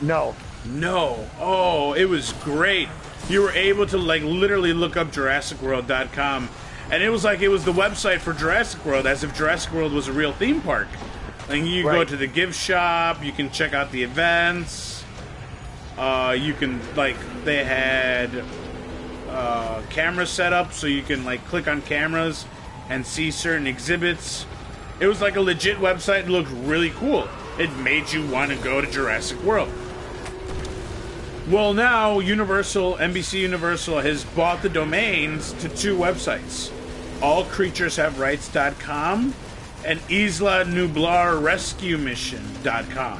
No. No. Oh, it was great. You were able to, like, literally look up JurassicWorld.com, and it was like it was the website for Jurassic World, as if Jurassic World was a real theme park. And you go Right. to the gift shop, you can check out the events. You can, like, they had cameras set up, so you can, like, click on cameras and see certain exhibits. It was like a legit website. It looked really cool. It made you want to go to Jurassic World. Well, now NBC Universal has bought the domains to 2 websites. AllCreaturesHaveRights.com and IslaNublarRescueMission.com.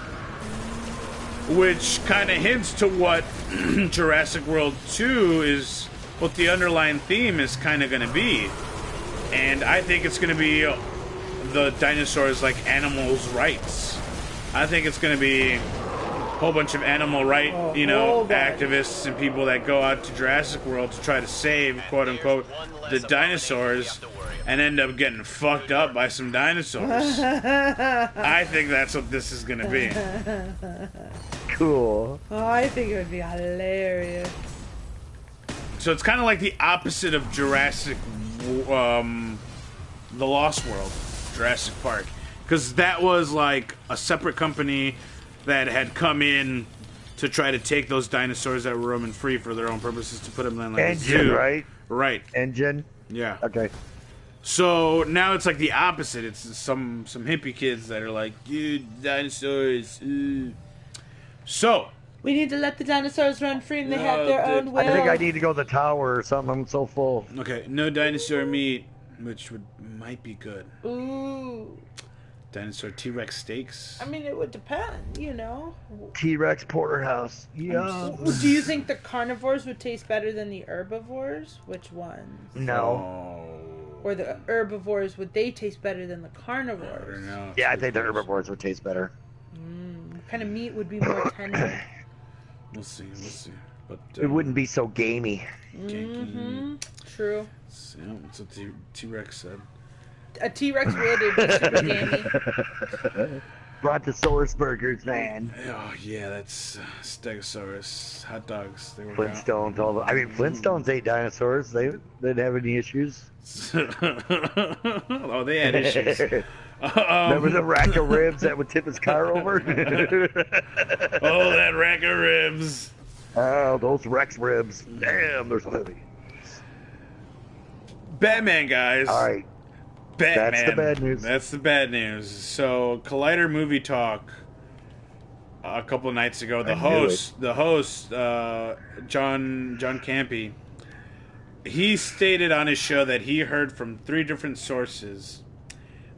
Which kind of hints to what Jurassic World 2 is, what the underlying theme is kind of going to be. And I think it's going to be the dinosaurs like animals' rights. I think it's going to be a whole bunch of animal right, activists and people that go out to Jurassic World to try to save, quote unquote, the dinosaurs and end up getting fucked up by some dinosaurs. I think that's what this is going to be. Cool. Oh, I think it would be hilarious. So it's kind of like the opposite of Jurassic, the Lost World, Jurassic Park. Because that was like a separate company that had come in to try to take those dinosaurs that were roaming free for their own purposes to put them in like a Engine, zoo. right? Right. Engine. Yeah. Okay. So now it's like the opposite. It's some hippie kids that are like, dude, dinosaurs. So We need to let the dinosaurs run free and they have their own will. I think I need to go to the tower or something. I'm so full. okay, no dinosaur meat, which might be good. Ooh. Dinosaur T-Rex steaks. I mean, it would depend, you know. T-Rex porterhouse. Yeah. Do you think the carnivores would taste better than the herbivores? Which ones? No. Or the herbivores, would they taste better than the I carnivores? don't know. Yeah, I think the herbivores would taste better. What kind of meat would be more tender? We'll see. But It wouldn't be so gamey. True. Yeah, that's what T-Rex said. A T-Rex would be super gamey. Brontosaurus burgers, man. Oh yeah, that's Stegosaurus hot dogs. They were Flintstones. Flintstones ate dinosaurs. They didn't have any issues. Oh, they had issues. Remember the rack of ribs that would tip his car over? Oh, that rack of ribs. Oh, those Rex ribs. Damn, they're so heavy. Batman, guys. All right. Batman. That's the bad news. That's the bad news. So, Collider Movie Talk a couple of nights ago, the host, John Campy, he stated on his show that he heard from 3 different sources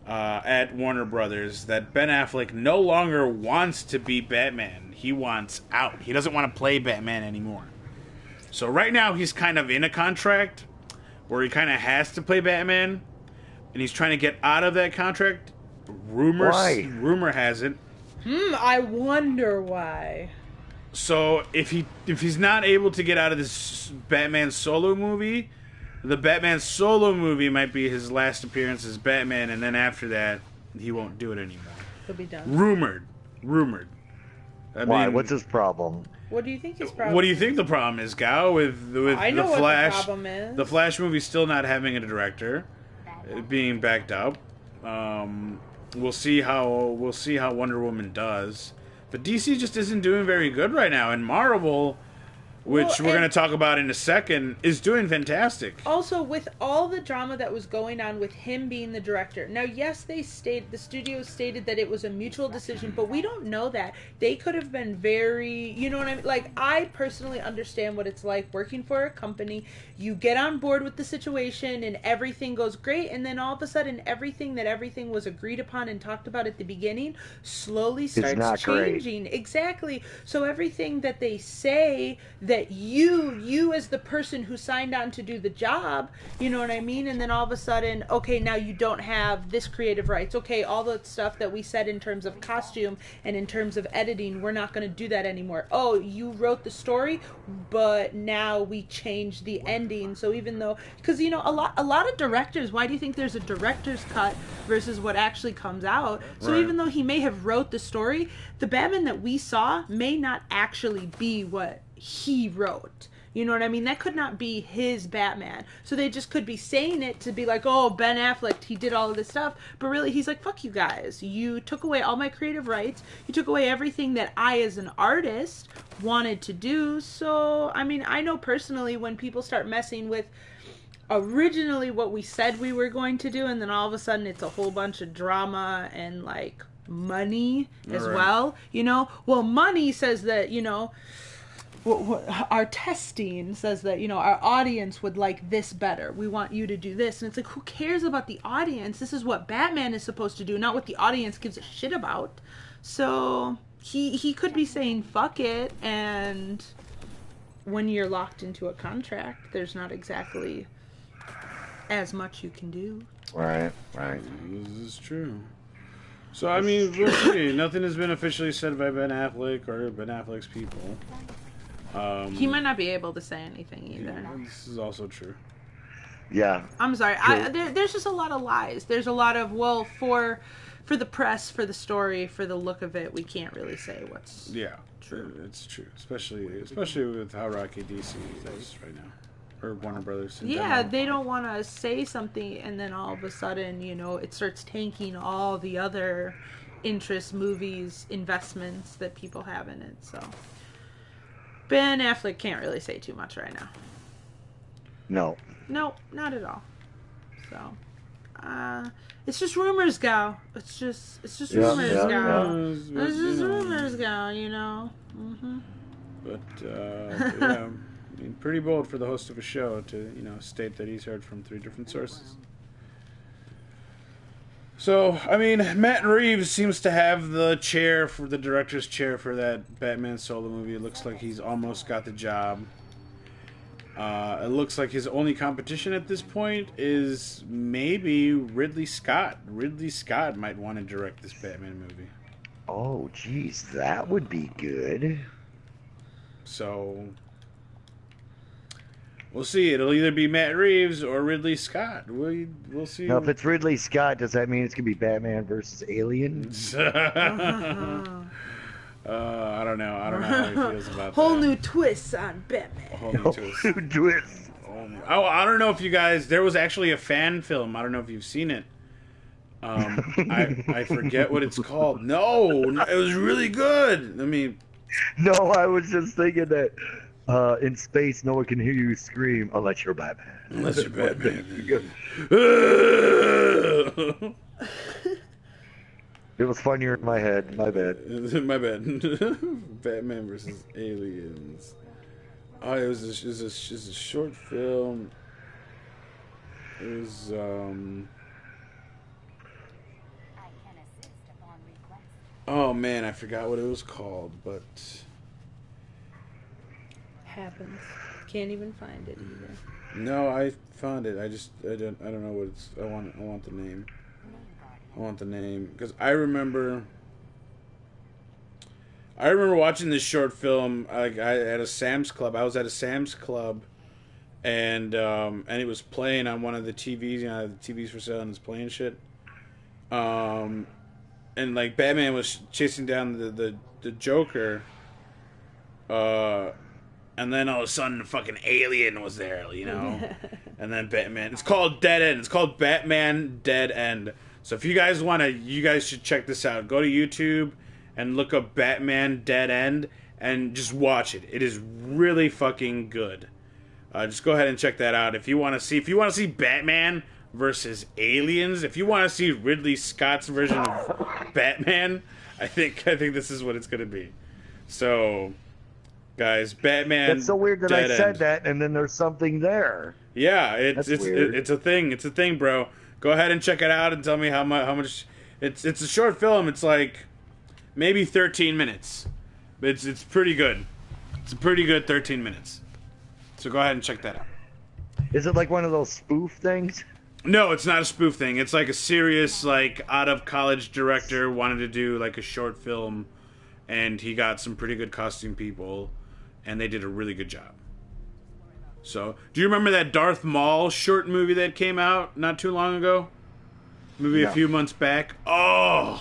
at Warner Brothers that Ben Affleck no longer wants to be Batman. He wants out. He doesn't want to play Batman anymore. So right now he's kind of in a contract where he kind of has to play Batman, and he's trying to get out of that contract. Rumor has it. I wonder why. So if he's not able to get out of this Batman solo movie, the Batman solo movie might be his last appearance as Batman, and then after that, he won't do it anymore. He'll be done. Rumored. Why? What's his problem? What do you think his problem? What do you think the problem is, Gal? With I know the Flash, what the problem is. The Flash movie still not having a director, being backed up. We'll see how Wonder Woman does, but DC just isn't doing very good right now, and Marvel, which we're going to talk about in a second, is doing fantastic. Also, with all the drama that was going on with him being the director. Now, yes, the studio stated that it was a mutual decision, but we don't know that. They could have been very, you know what I mean? Like, I personally understand what it's like working for a company. You get on board with the situation and everything goes great, and then all of a sudden everything was agreed upon and talked about at the beginning slowly starts changing. Great. Exactly. So everything that they say that you as the person who signed on to do the job, you know what I mean? And then all of a sudden, okay, now you don't have this creative rights. Okay, all the stuff that we said in terms of costume and in terms of editing, we're not going to do that anymore. Oh, you wrote the story, but now we changed the ending. So even though, because you know, a lot of directors, why do you think there's a director's cut versus what actually comes out? So right. Even though he may have wrote the story, the Batman that we saw may not actually be what he wrote. You know what I mean? That could not be his Batman. So they just could be saying it to be like, oh, Ben Affleck, he did all of this stuff. But really, he's like, fuck you guys. You took away all my creative rights. You took away everything that I, as an artist, wanted to do. So, I mean, I know personally when people start messing with originally what we said we were going to do, and then all of a sudden it's a whole bunch of drama and, like, money as well. You know? Well, money says that, you know, our testing says that, you know, our audience would like this better. We want you to do this. And it's like, who cares about the audience? This is what Batman is supposed to do, not what the audience gives a shit about. So he could be saying fuck it, and when you're locked into a contract, there's not exactly as much you can do. Right. This is true. So, I mean, we'll see. Nothing has been officially said by Ben Affleck or Ben Affleck's people. He might not be able to say anything either. Yeah, this is also true. Yeah. I'm sorry. There's just a lot of lies. There's a lot of, well, for the press, for the story, for the look of it, we can't really say what's true. It's true, especially with how rocky DC is right now. or Warner Brothers. In Yeah, general. they don't want to say something and then all of a sudden, it starts tanking all the other interest, movies, investments that people have in it. So Ben Affleck can't really say too much right now. No. Nope, not at all. So, it's just rumors, gal. It's just rumors, gal. Yeah. It's just rumors, gal. Mm-hmm. But yeah, I mean, pretty bold for the host of a show to state that he's heard from 3 different sources. So, I mean, Matt Reeves seems to have the director's chair for that Batman solo movie. It looks like he's almost got the job. It looks like his only competition at this point is maybe Ridley Scott. Ridley Scott might want to direct this Batman movie. Oh, geez, that would be good. So, we'll see. It'll either be Matt Reeves or Ridley Scott. We'll see. Now, if it's Ridley Scott, does that mean it's going to be Batman versus Alien? I don't know. I don't know how he feels about Whole that. new twist on Batman. A whole new twist. Twist. I don't know if you guys... There was actually a fan film. I don't know if you've seen it. I forget what it's called. No, it was really good. I mean... No, I was just thinking that in space, no one can hear you scream unless you're Batman. Unless you're Batman. It was funnier in my head. My bad. My bad. Batman versus Aliens. Oh, it was a short film. It was oh man, I forgot what it was called, but Happens. Can't even find it either. no, I found it. I don't know what it's. I want the name. I want the name because I remember watching this short film. At a Sam's Club. I was at a Sam's Club, and it was playing on one of the TVs. The TVs for sale and it's playing shit. And like Batman was chasing down the Joker. And then all of a sudden, the fucking alien was there, And then Batman. It's called Dead End. It's called Batman Dead End. So if you guys want to, you guys should check this out. Go to YouTube and look up Batman Dead End and just watch it. It is really fucking good. Just go ahead and check that out. If you want to see Batman versus aliens, if you want to see Ridley Scott's version of Batman, I think this is what it's going to be. So, guys, Batman. It's so weird that Dead I said End. that and then there's something there. Yeah, it's weird. it's a thing. It's a thing, bro. Go ahead and check it out and tell me how much. It's a short film. It's like maybe 13 minutes. But it's pretty good. It's a pretty good 13 minutes. So go ahead and check that out. Is it like one of those spoof things? No, it's not a spoof thing. It's like a serious, like, out of college director wanted to do like a short film, and he got some pretty good costume people, and they did a really good job. So, do you remember that Darth Maul short movie that came out not too long ago? Maybe a few months back. Oh,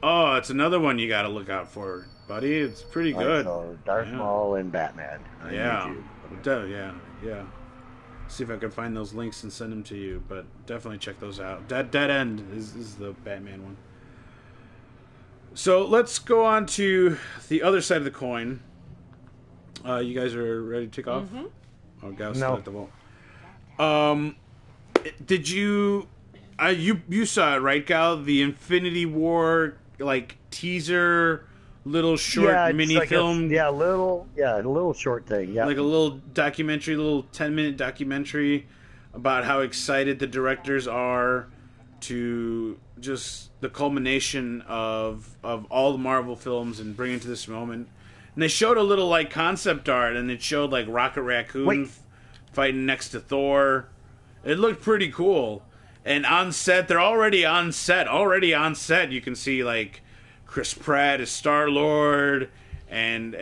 it's another one you got to look out for, buddy. It's pretty good. So Darth Maul and Batman. on Yeah. YouTube. Yeah. See if I can find those links and send them to you, but definitely check those out. Dead End is the Batman one. So let's go on to the other side of the coin. You guys are ready to take off? Mm-hmm. Oh, Gal's No. still at the vault. Did you saw it, right, Gal? The Infinity War like teaser, little short it's mini like film. a little short thing. Yeah, Like a little documentary, little 10-minute documentary about how excited the directors are to just the culmination of all the Marvel films and bring it to this moment. And they showed a little like concept art, and it showed like Rocket Raccoon fighting next to Thor. It looked pretty cool. And on set, they're already on set. You can see like Chris Pratt is Star-Lord and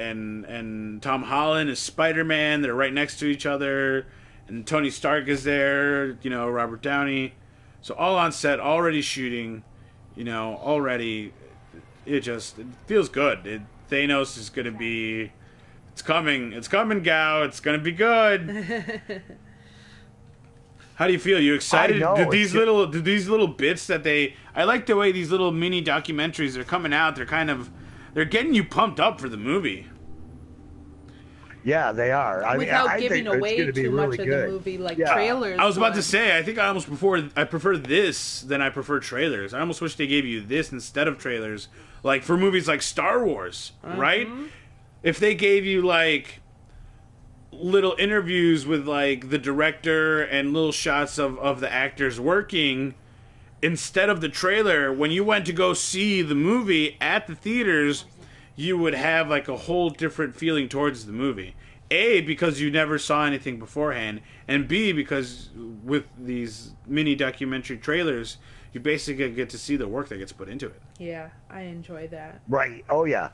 Tom Holland is Spider-Man. They're right next to each other. And Tony Stark is there, Robert Downey. So all on set, already shooting, already. It feels good. Thanos is going to be It's coming. It's coming, Gao. It's gonna be good. How do you feel? You excited? I know, Do these little bits that they? I like the way these little mini documentaries are coming out. They're getting you pumped up for the movie. Yeah, they are. Without giving think away it's gonna be too really much of good. the movie, like Yeah. trailers. I was about to would. say, I think I prefer this than I prefer trailers. I almost wish they gave you this instead of trailers. Like for movies like Star Wars, right? If they gave you like little interviews with like the director and little shots of the actors working instead of the trailer, when you went to go see the movie at the theaters, you would have like a whole different feeling towards the movie. A, because you never saw anything beforehand, and B, because with these mini documentary trailers, you basically get to see the work that gets put into it. Yeah, I enjoy that. Right. Oh yeah.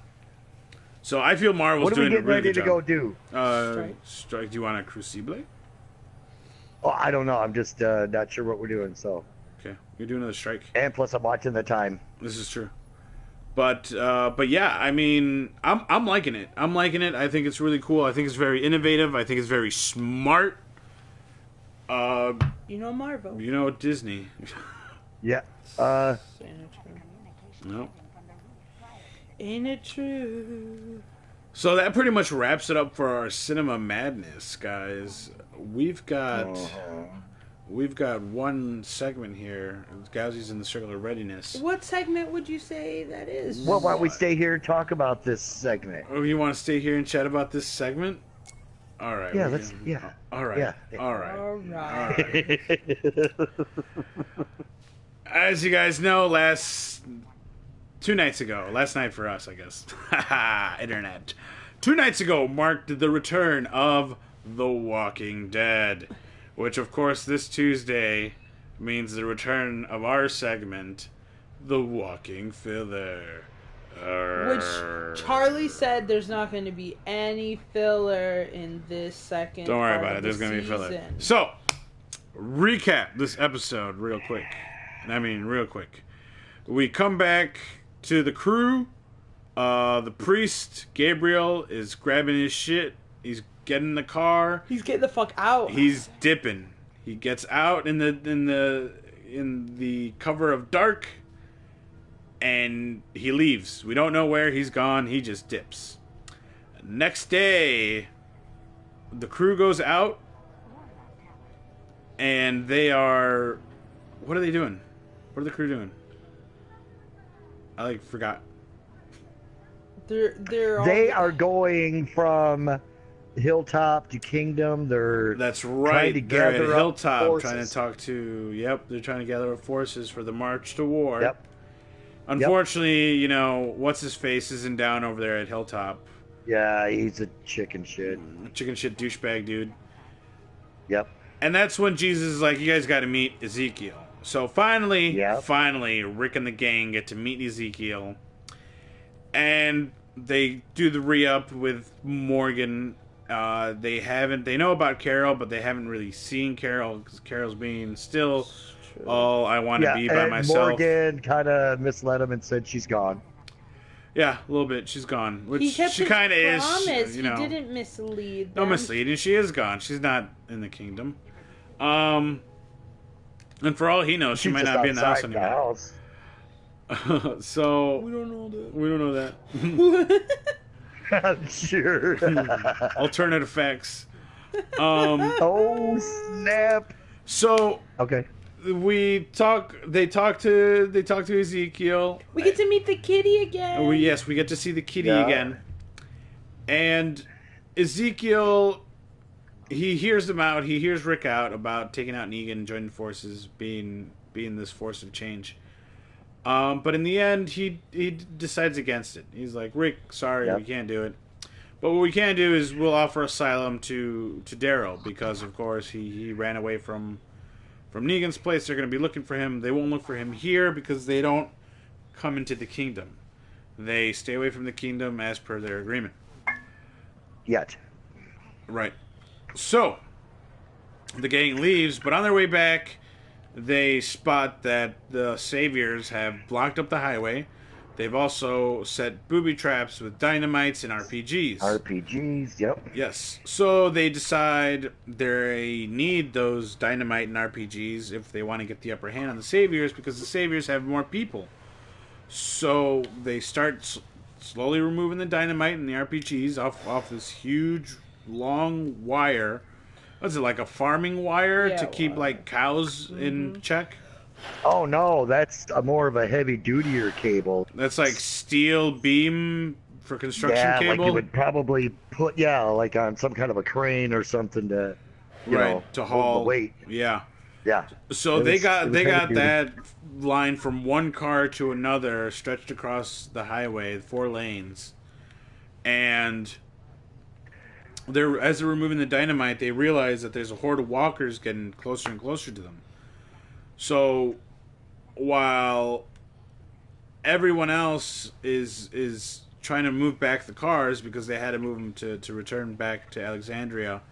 So I feel Marvel's What are we doing a getting really ready good to job. go do? Strike. Do you want a Crucible? Oh, I don't know. I'm just not sure what we're doing. So, Okay, you're doing another strike. and plus I'm watching the time. This is true. But yeah, I mean, I'm liking it. I'm liking it. I think it's really cool. I think it's very innovative. I think it's very smart. You know Marvel. You know, Disney. Yeah. Ain't it true? No. Ain't it true? So that pretty much wraps it up for our cinema madness, guys. We've got one segment here. Gauzy's in the circular readiness. What segment would you say that is? Well, why don't we stay here and talk about this segment? Oh, you want to stay here and chat about this segment? All right. Yeah, we let's. can- Yeah. All right. Yeah. All right. All right. As you guys know, last night for us, I guess. Internet. 2 nights ago marked the return of The Walking Dead, which, of course, this Tuesday means the return of our segment, The Walking Filler. Which Charlie said there's not going to be any filler in this second. Don't worry part about of it. There's the going to be filler. season. So, recap this episode real quick. Real quick. We come back to the crew. The priest, Gabriel, is grabbing his shit. He's getting in the car. He's getting the fuck out. He's dipping. He gets out in the cover of dark, and he leaves. We don't know where he's gone. He just dips. Next day, the crew goes out, and they are. What are they doing? What are the crew doing? I forgot. They're all They are going from hilltop to kingdom. That's trying right. to They're at gather up Hilltop forces. trying to talk to. Yep, they're trying to gather up forces for the march to war. Yep. Unfortunately, what's his face isn't down over there at Hilltop. Yeah, he's a chicken shit. Chicken shit douchebag dude. Yep. And that's when Jesus is like, you guys got to meet Ezekiel. So finally, Rick and the gang get to meet Ezekiel. And they do the re-up with Morgan. They know about Carol, but they haven't really seen Carol because Carol's being still all I want to be by and myself. Morgan kind of misled him and said she's gone. Yeah, a little bit. She's gone, which He kept she his kind of is. promise. He didn't mislead them. No misleading. She is gone. She's not in the kingdom. And for all he knows, she She's might just not be in the house outside anymore. So We don't know that. we don't know that. I'm sure. Alternative facts. Oh snap! So Okay. they talk to Ezekiel. We get to meet the kitty again. We get to see the kitty Yeah. again. And Ezekiel, he hears them out. He hears Rick out about taking out Negan, joining forces, being this force of change. But in the end, he decides against it. He's like, Rick, sorry, Yep. we can't do it. But what we can do is we'll offer asylum to Daryl because, of course, he ran away from Negan's place. They're going to be looking for him. They won't look for him here because they don't come into the kingdom. They stay away from the kingdom as per their agreement. Yet. Right. So, the gang leaves, but on their way back, they spot that the Saviors have blocked up the highway. They've also set booby traps with dynamites and RPGs. RPGs, yep. Yes. So they decide they need those dynamite and RPGs if they want to get the upper hand on the Saviors, because the Saviors have more people. So they start slowly removing the dynamite and the RPGs off this huge, long wire. What's it, like a farming wire to keep, like, cows in check? Oh, no, that's more of a heavy-dutier cable. That's like steel beam for construction Yeah, cable? like you would probably put, like on some kind of a crane or something to, you know, to hold haul the weight. Yeah. Yeah. So It they was got heavy-duty. that line from one car to another, stretched across the highway, 4 lanes, and as they're removing the dynamite, they realize that there's a horde of walkers getting closer and closer to them. So while everyone else is trying to move back the cars because they had to move them to return back to Alexandria,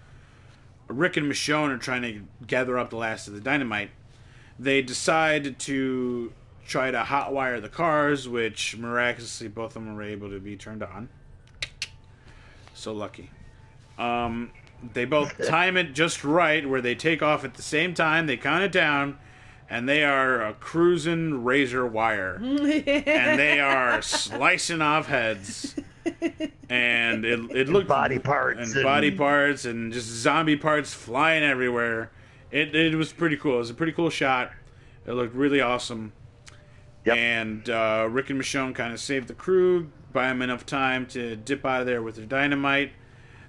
Rick and Michonne are trying to gather up the last of the dynamite. They decide to try to hotwire the cars, which miraculously both of them were able to be turned on. So lucky. They both time it just right, where they take off at the same time, they count it down, and they are a cruising razor wire. And they are slicing off heads. And it looked... Body parts. And body parts and just zombie parts flying everywhere. It was pretty cool. It was a pretty cool shot. It looked really awesome. Yep. And Rick and Michonne kind of saved the crew, buy them enough time to dip out of there with their dynamite.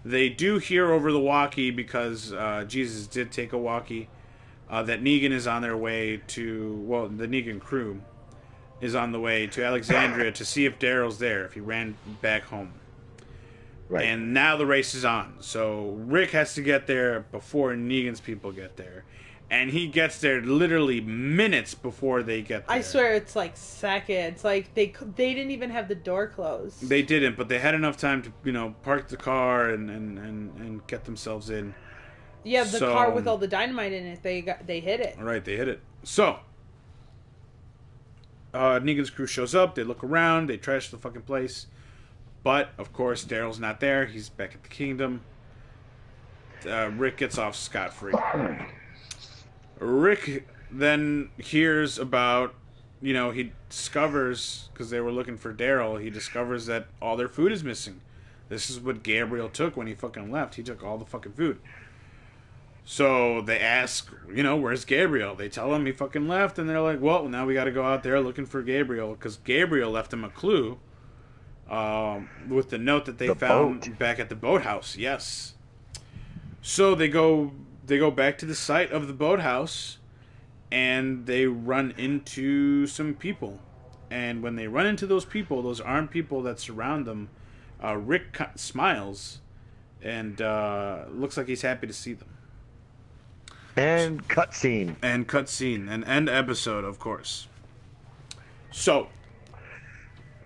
They do hear over the walkie, because Jesus did take a walkie, that Negan is on their way to... Well, the Negan crew is on the way to Alexandria to see if Daryl's there, if he ran back home. Right. And now the race is on. So Rick has to get there before Negan's people get there. And he gets there literally minutes before they get there. I swear it's like seconds. Like they didn't even have the door closed. They didn't, but they had enough time to, park the car and get themselves in. Yeah, the car with all the dynamite in it, they hit it. All right, they hit it. So Negan's crew shows up, they look around, they trash the fucking place. But, of course, Daryl's not there. He's back at the kingdom. Rick gets off scot-free. Rick then hears about, he discovers, because they were looking for Daryl, he discovers that all their food is missing. This is what Gabriel took when he fucking left. He took all the fucking food. So they ask, where's Gabriel? They tell him he fucking left, and they're like, well, now we gotta go out there looking for Gabriel, because Gabriel left him a clue. With the note that they found back at the boathouse. Yes. So they go back to the site of the boathouse, and they run into some people. And when they run into those people, those armed people that surround them, Rick smiles and looks like he's happy to see them. And cutscene. And end episode, of course. So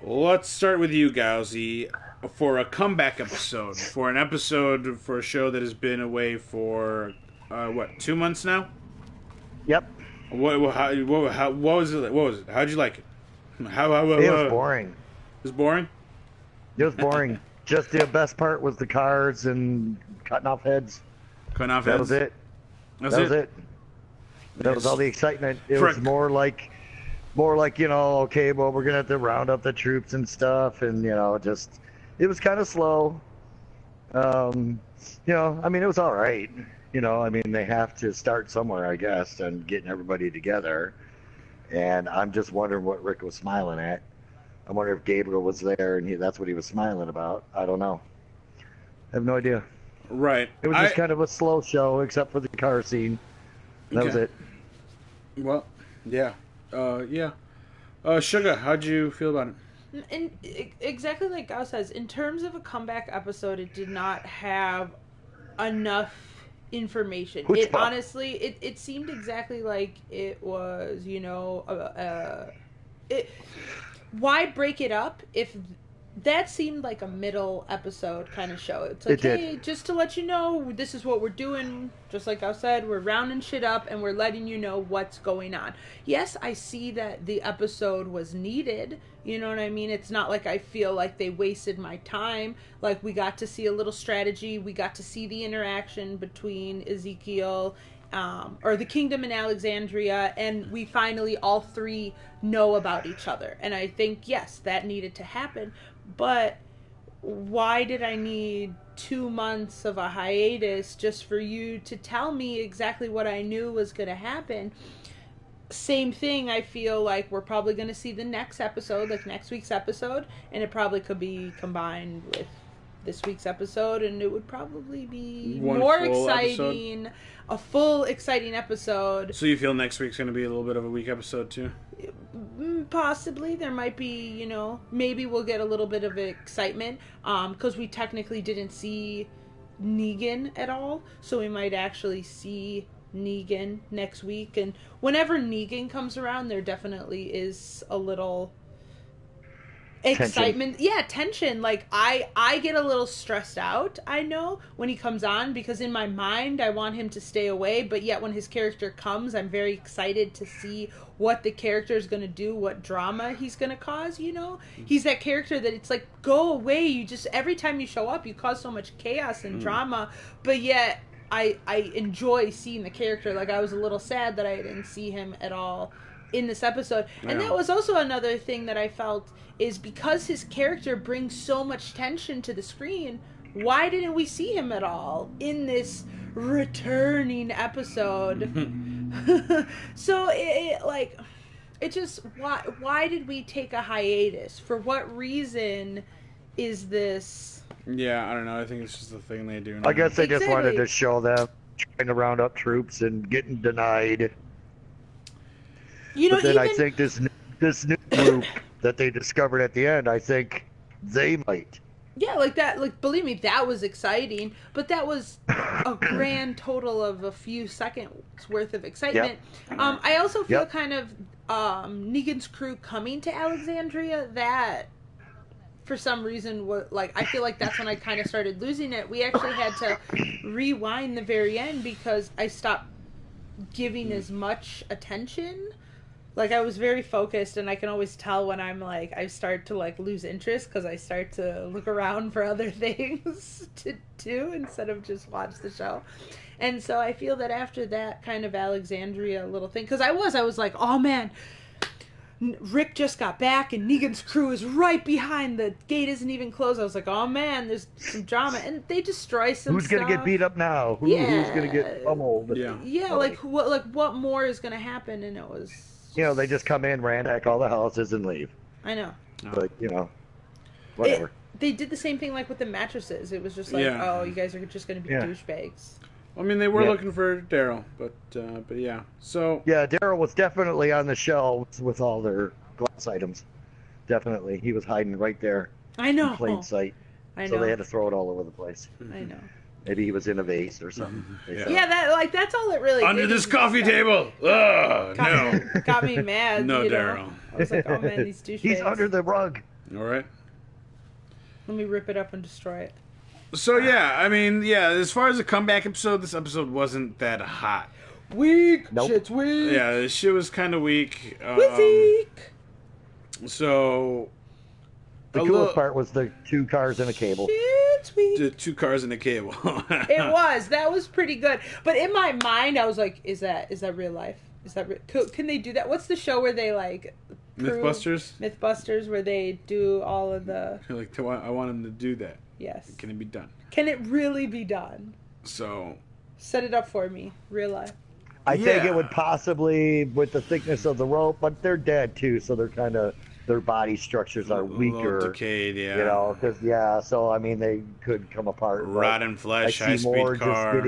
let's start with you, Gauzy, for a comeback episode. For a show that has been away for, 2 months now? Yep. What was it? How'd you like it? It was boring. It was boring? It was boring. Just the best part was the cars and cutting off heads. That was it. That was it. That was all the excitement. It was more like, okay, well, we're going to have to round up the troops and stuff. And, just, it was kind of slow. It was all right. They have to start somewhere, I guess, and getting everybody together. And I'm just wondering what Rick was smiling at. I wonder if Gabriel was there and that's what he was smiling about. I don't know. I have no idea. Right. It was just kind of a slow show, except for the car scene. That was it. Well, yeah. Sugah, how'd you feel about it? And exactly like Gao says, in terms of a comeback episode, it did not have enough information. It seemed exactly like it was, why break it up if that seemed like a middle episode kind of show. It's like, hey, just to let you know, this is what we're doing. Just like I said, we're rounding shit up and we're letting you know what's going on. Yes, I see that the episode was needed. You know what I mean? It's not like I feel like they wasted my time. Like, we got to see a little strategy. We got to see the interaction between Ezekiel or the kingdom in Alexandria, and we finally all three know about each other. And I think, yes, that needed to happen. But why did I need 2 months of a hiatus just for you to tell me exactly what I knew was going to happen? Same thing, I feel like we're probably going to see the next episode, like next week's episode, and it probably could be combined with this week's episode, and it would probably be more exciting, a full exciting episode. So you feel next week's going to be a little bit of a weak episode too? Possibly. There might be, you know, maybe we'll get a little bit of excitement, because we technically didn't see Negan at all, so we might actually see Negan next week. And whenever Negan comes around, there definitely is a little excitement. Tension. Like, I get a little stressed out, I know, when he comes on, because in my mind I want him to stay away, but yet when his character comes, I'm very excited to see what the character is going to do, what drama he's going to cause, you know? He's that character that it's like, go away, you just, every time you show up, you cause so much chaos and drama, but yet I enjoy seeing the character. Like, I was a little sad that I didn't see him at all in this episode. And that was also another thing that I felt, is because his character brings so much tension to the screen, why didn't we see him at all in this returning episode? So it just, why did we take a hiatus? For what reason is this? Yeah, I don't know. I think it's just a thing they do now. I guess they just wanted to show them trying to round up troops and getting denied. You know, but then I think this new group that they discovered at the end, I think they might. Yeah, like that. Like, believe me, that was exciting. But that was a grand total of a few seconds worth of excitement. Yep. I also feel kind of Negan's crew coming to Alexandria, that for some reason, I feel like that's when I kind of started losing it. We actually had to rewind the very end because I stopped giving as much attention. Like, I was very focused, and I can always tell when I'm, like, I start to, like, lose interest because I start to look around for other things to do instead of just watch the show. And so I feel that after that kind of Alexandria little thing, because I was like, oh, man, Rick just got back, and Negan's crew is right behind. The gate isn't even closed. I was like, oh, man, there's some drama. And they destroy some Who's stuff. Who's going to get beat up now? Who's going to get pummeled? Yeah, like what more is going to happen? And it was... You know, they just come in, ransack all the houses, and leave. I know. But, you know, whatever. They did the same thing, like, with the mattresses. It was just like, oh, you guys are just going to be douchebags. I mean, they were looking for Daryl, but yeah. So yeah, Daryl was definitely on the shelves with all their glass items. Definitely. He was hiding right there. I know. In plain sight. I know. So they had to throw it all over the place. I know. Maybe he was in a vase or something. Yeah, that's all it really under did. This coffee table. No. Got me mad. No, Daryl. I was like, oh man, these douchebags. He's under the rug. All right. Let me rip it up and destroy it. So yeah, I mean, as far as a comeback episode, this episode wasn't that hot. Weak. Nope. Shit's weak. Yeah, this shit was kind of weak. Weak. So the coolest part was the 2 cars and a cable. Shit's weak. The 2 cars and a cable. That was pretty good. But in my mind, I was like, is that real life? Is that can they do that? What's the show where they like Mythbusters, where they do all of the... You're like, I want them to do that. Yes. Can it be done? Can it really be done? So... Set it up for me. Real life. I think it would possibly, with the thickness of the rope, but they're dead too, so they're kind of... Their body structures are weaker. Decayed, yeah. You know, because, so, I mean, they could come apart. Rotten flesh, high-speed car,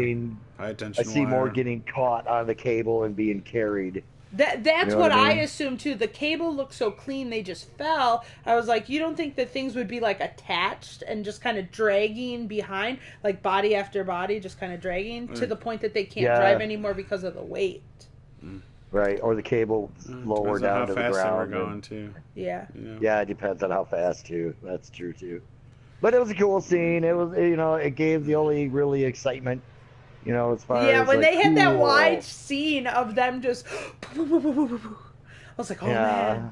high-tension I see more getting caught on the cable and being carried. That's you know what I mean? assumed, too. The cable looked so clean, they just fell. I was like, you don't think that things would be, like, attached and just kind of dragging behind, like body after body, just kind of dragging, to the point that they can't drive anymore because of the weight? Right, or the cable lower Depends on down how to the fast they were ground. going too. Yeah. You know? Yeah, it depends on how fast too. That's true too. But it was a cool scene. It was, you know, it gave the only really excitement, you know, as far Yeah, as when like, they had that cool. wide scene of them just, I was like, oh Yeah. man.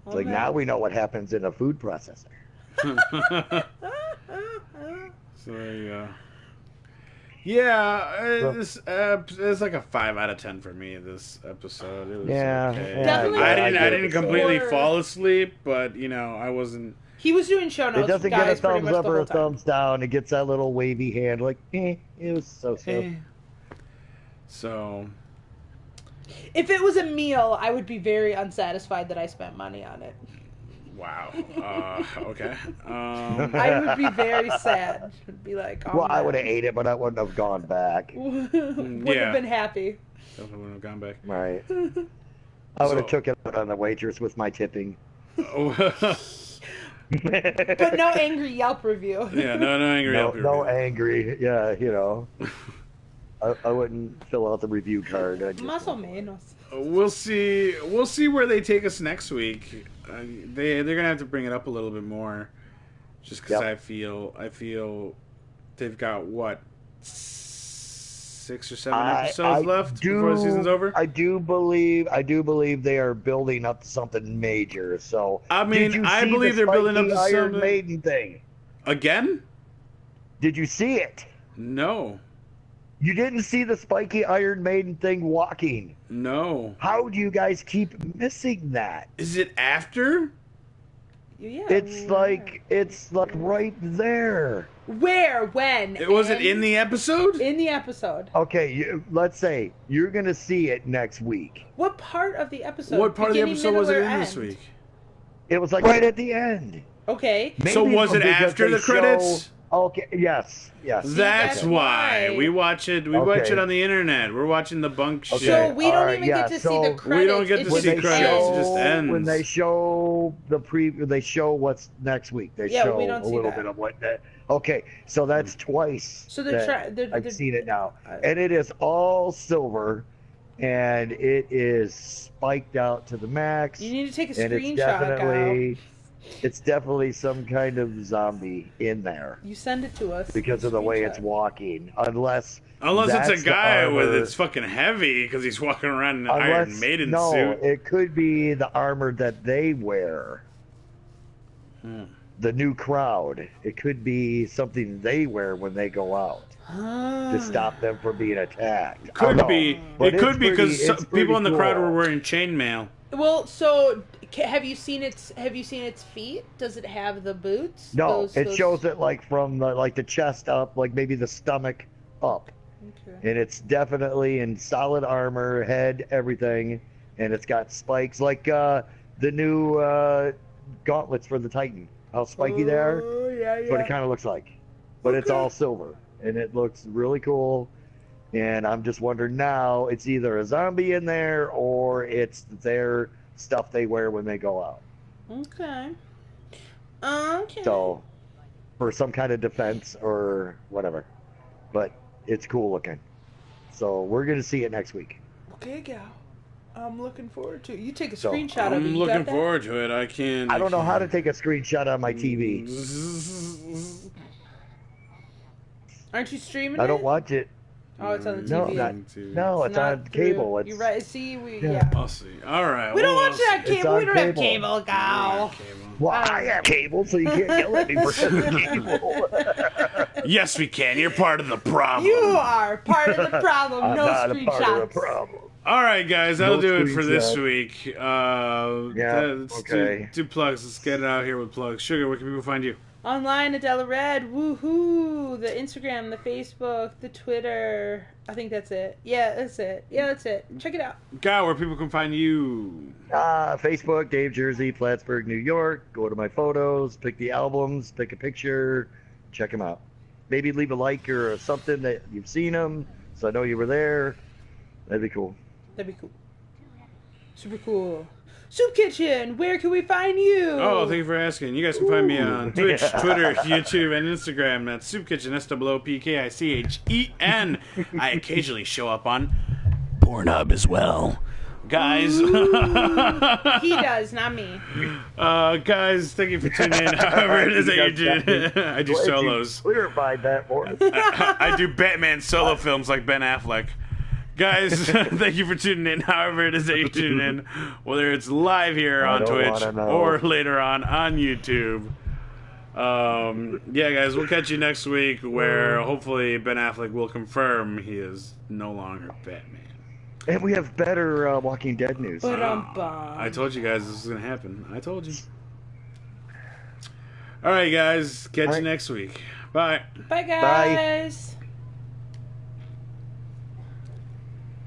It's like now we know what happens in a food processor. So there you go. Yeah, it's like a 5 out of 10 for me. This episode, it was Yeah, okay. yeah, Definitely I didn't completely Or- fall asleep, but you know, I wasn't. He was doing show notes, It doesn't guys, get a pretty thumbs much up the or whole a time. thumbs down. It gets that little wavy hand, like, it was so-so. Eh. So If it was a meal, I would be very unsatisfied that I spent money on it. wow. Okay. I would be very sad. I'd be like, oh, Well, I man. would have ate it, but I wouldn't have gone back. Wouldn't Yeah. have been happy. Definitely wouldn't have gone back. Right. I would have So- took it out on the waitress with my tipping. Oh, But no angry Yelp review. yeah, no angry. No, Yelp no review. angry. Yeah, you know. I wouldn't fill out the review card. I just, Más o menos. We'll see. We'll see where they take us next week. They're gonna have to bring it up a little bit more, just because Yep. I feel they've got what 6 or 7 episodes left before the season's over. I do believe they are building up to something major. So I mean, did you I see believe the they're building up spiky to Iron something. Maiden thing. Again? Did you see it? No, You didn't see the spiky Iron Maiden thing walking. no. How do you guys keep missing that? Is it after? Yeah. It's like right there. Where? When? It was it in the episode? In the episode. Okay, let's say you're gonna see it next week. What part of the episode? What part of the Beginning, episode was it middle, in or this end? week? It was like right at the end. Okay. So Maybe was it because after they the credits? show- Okay. Yes. That's that's why why. we watch it. We watch Okay. it on the internet. We're watching the bunk shit. So we don't alright, even yeah, get to see so the credits. don't get to it When see just they credits, ends. it just ends. when they show the preview, they show what's next week. They Yeah, show we a don't see little that. bit of what. Okay, so that's twice. So they're that I've seen it now, uh, and it is all silver, and it is spiked out to the max. You need to take a and screenshot, it's definitely some kind of zombie in there You send it to us. because of the way it's Screenshot. walking. Unless Unless that's it's a the guy with armor- it's fucking heavy because he's walking around in an unless, Iron Maiden no, suit. it could be the armor that they wear. The new crowd. It could be something they wear when they go out to stop them from being attacked. I don't Could know, be. but It could it's be because pretty- it's pretty people in the crowd cool. were wearing chainmail. Well, so have you seen its feet? Does it have the boots? No, Those- it those- shows it like from the chest up, like maybe the stomach up. Okay. And it's definitely in solid armor, head, everything, and it's got spikes like the new gauntlets for the Titan. How spiky they are. Oh, yeah, That's what it yeah. kind of looks like. But it's all silver, and it looks really cool. And I'm just wondering now, it's either a zombie in there or it's their stuff they wear when they go out. Okay. Okay. So, for some kind of defense or whatever. But it's cool looking. So we're gonna see it next week. Okay, gal. I'm looking forward to it. You take a So, screenshot of it. I'm You looking got that? forward to it. I can't. I don't know how to take a screenshot on my Mm. TV. Aren't you streaming I don't it? watch it. Oh, it's on the No, TV. not, no, it's not on through- cable. It's You're right. See, we Yeah. yeah. I'll see. All right. We don't well, watch it on It's cable. on We don't have cable. cable, gal. Well, I have cable, so you can't yell at me for having cable. Yes, we can. You're part of the problem. You are part of the problem. I'm No not a part of screenshots. the problem. All right, guys, that'll No do it for this screenshot. week. Yeah, Let's okay. do plugs. Let's get it out here with plugs. Sugar, where can people find you? Online, Adela Red. Woohoo! The Instagram, the Facebook, the Twitter. I think that's it. Yeah, that's it. Check it out. Guy, where people can find you? Facebook, Dave Jersey, Plattsburgh, New York. Go to my photos, pick the albums, pick a picture, check them out. Maybe leave a like or something that you've seen them, so I know you were there. That'd be cool. That'd be cool. Super cool. Soopkichen, where can we find you? Oh, thank you for asking. You guys can find me on Twitch, Twitter, YouTube, and Instagram. That's Soopkichen, SOOPKICHEN. I occasionally show up on Pornhub as well. Guys. He does, not me. Guys, thank you for tuning in. However it is that you do. I do solos. Clarified that for us. I do Batman solo films like Ben Affleck. Guys, thank you for tuning in. However it is that you tune in, whether it's live here on Twitch or later on YouTube. Yeah, guys, we'll catch you next week, where hopefully Ben Affleck will confirm he is no longer Batman. And we have better Walking Dead news. I told you guys this was gonna happen. I told you. All right, guys, catch you next week. Bye. Bye, guys.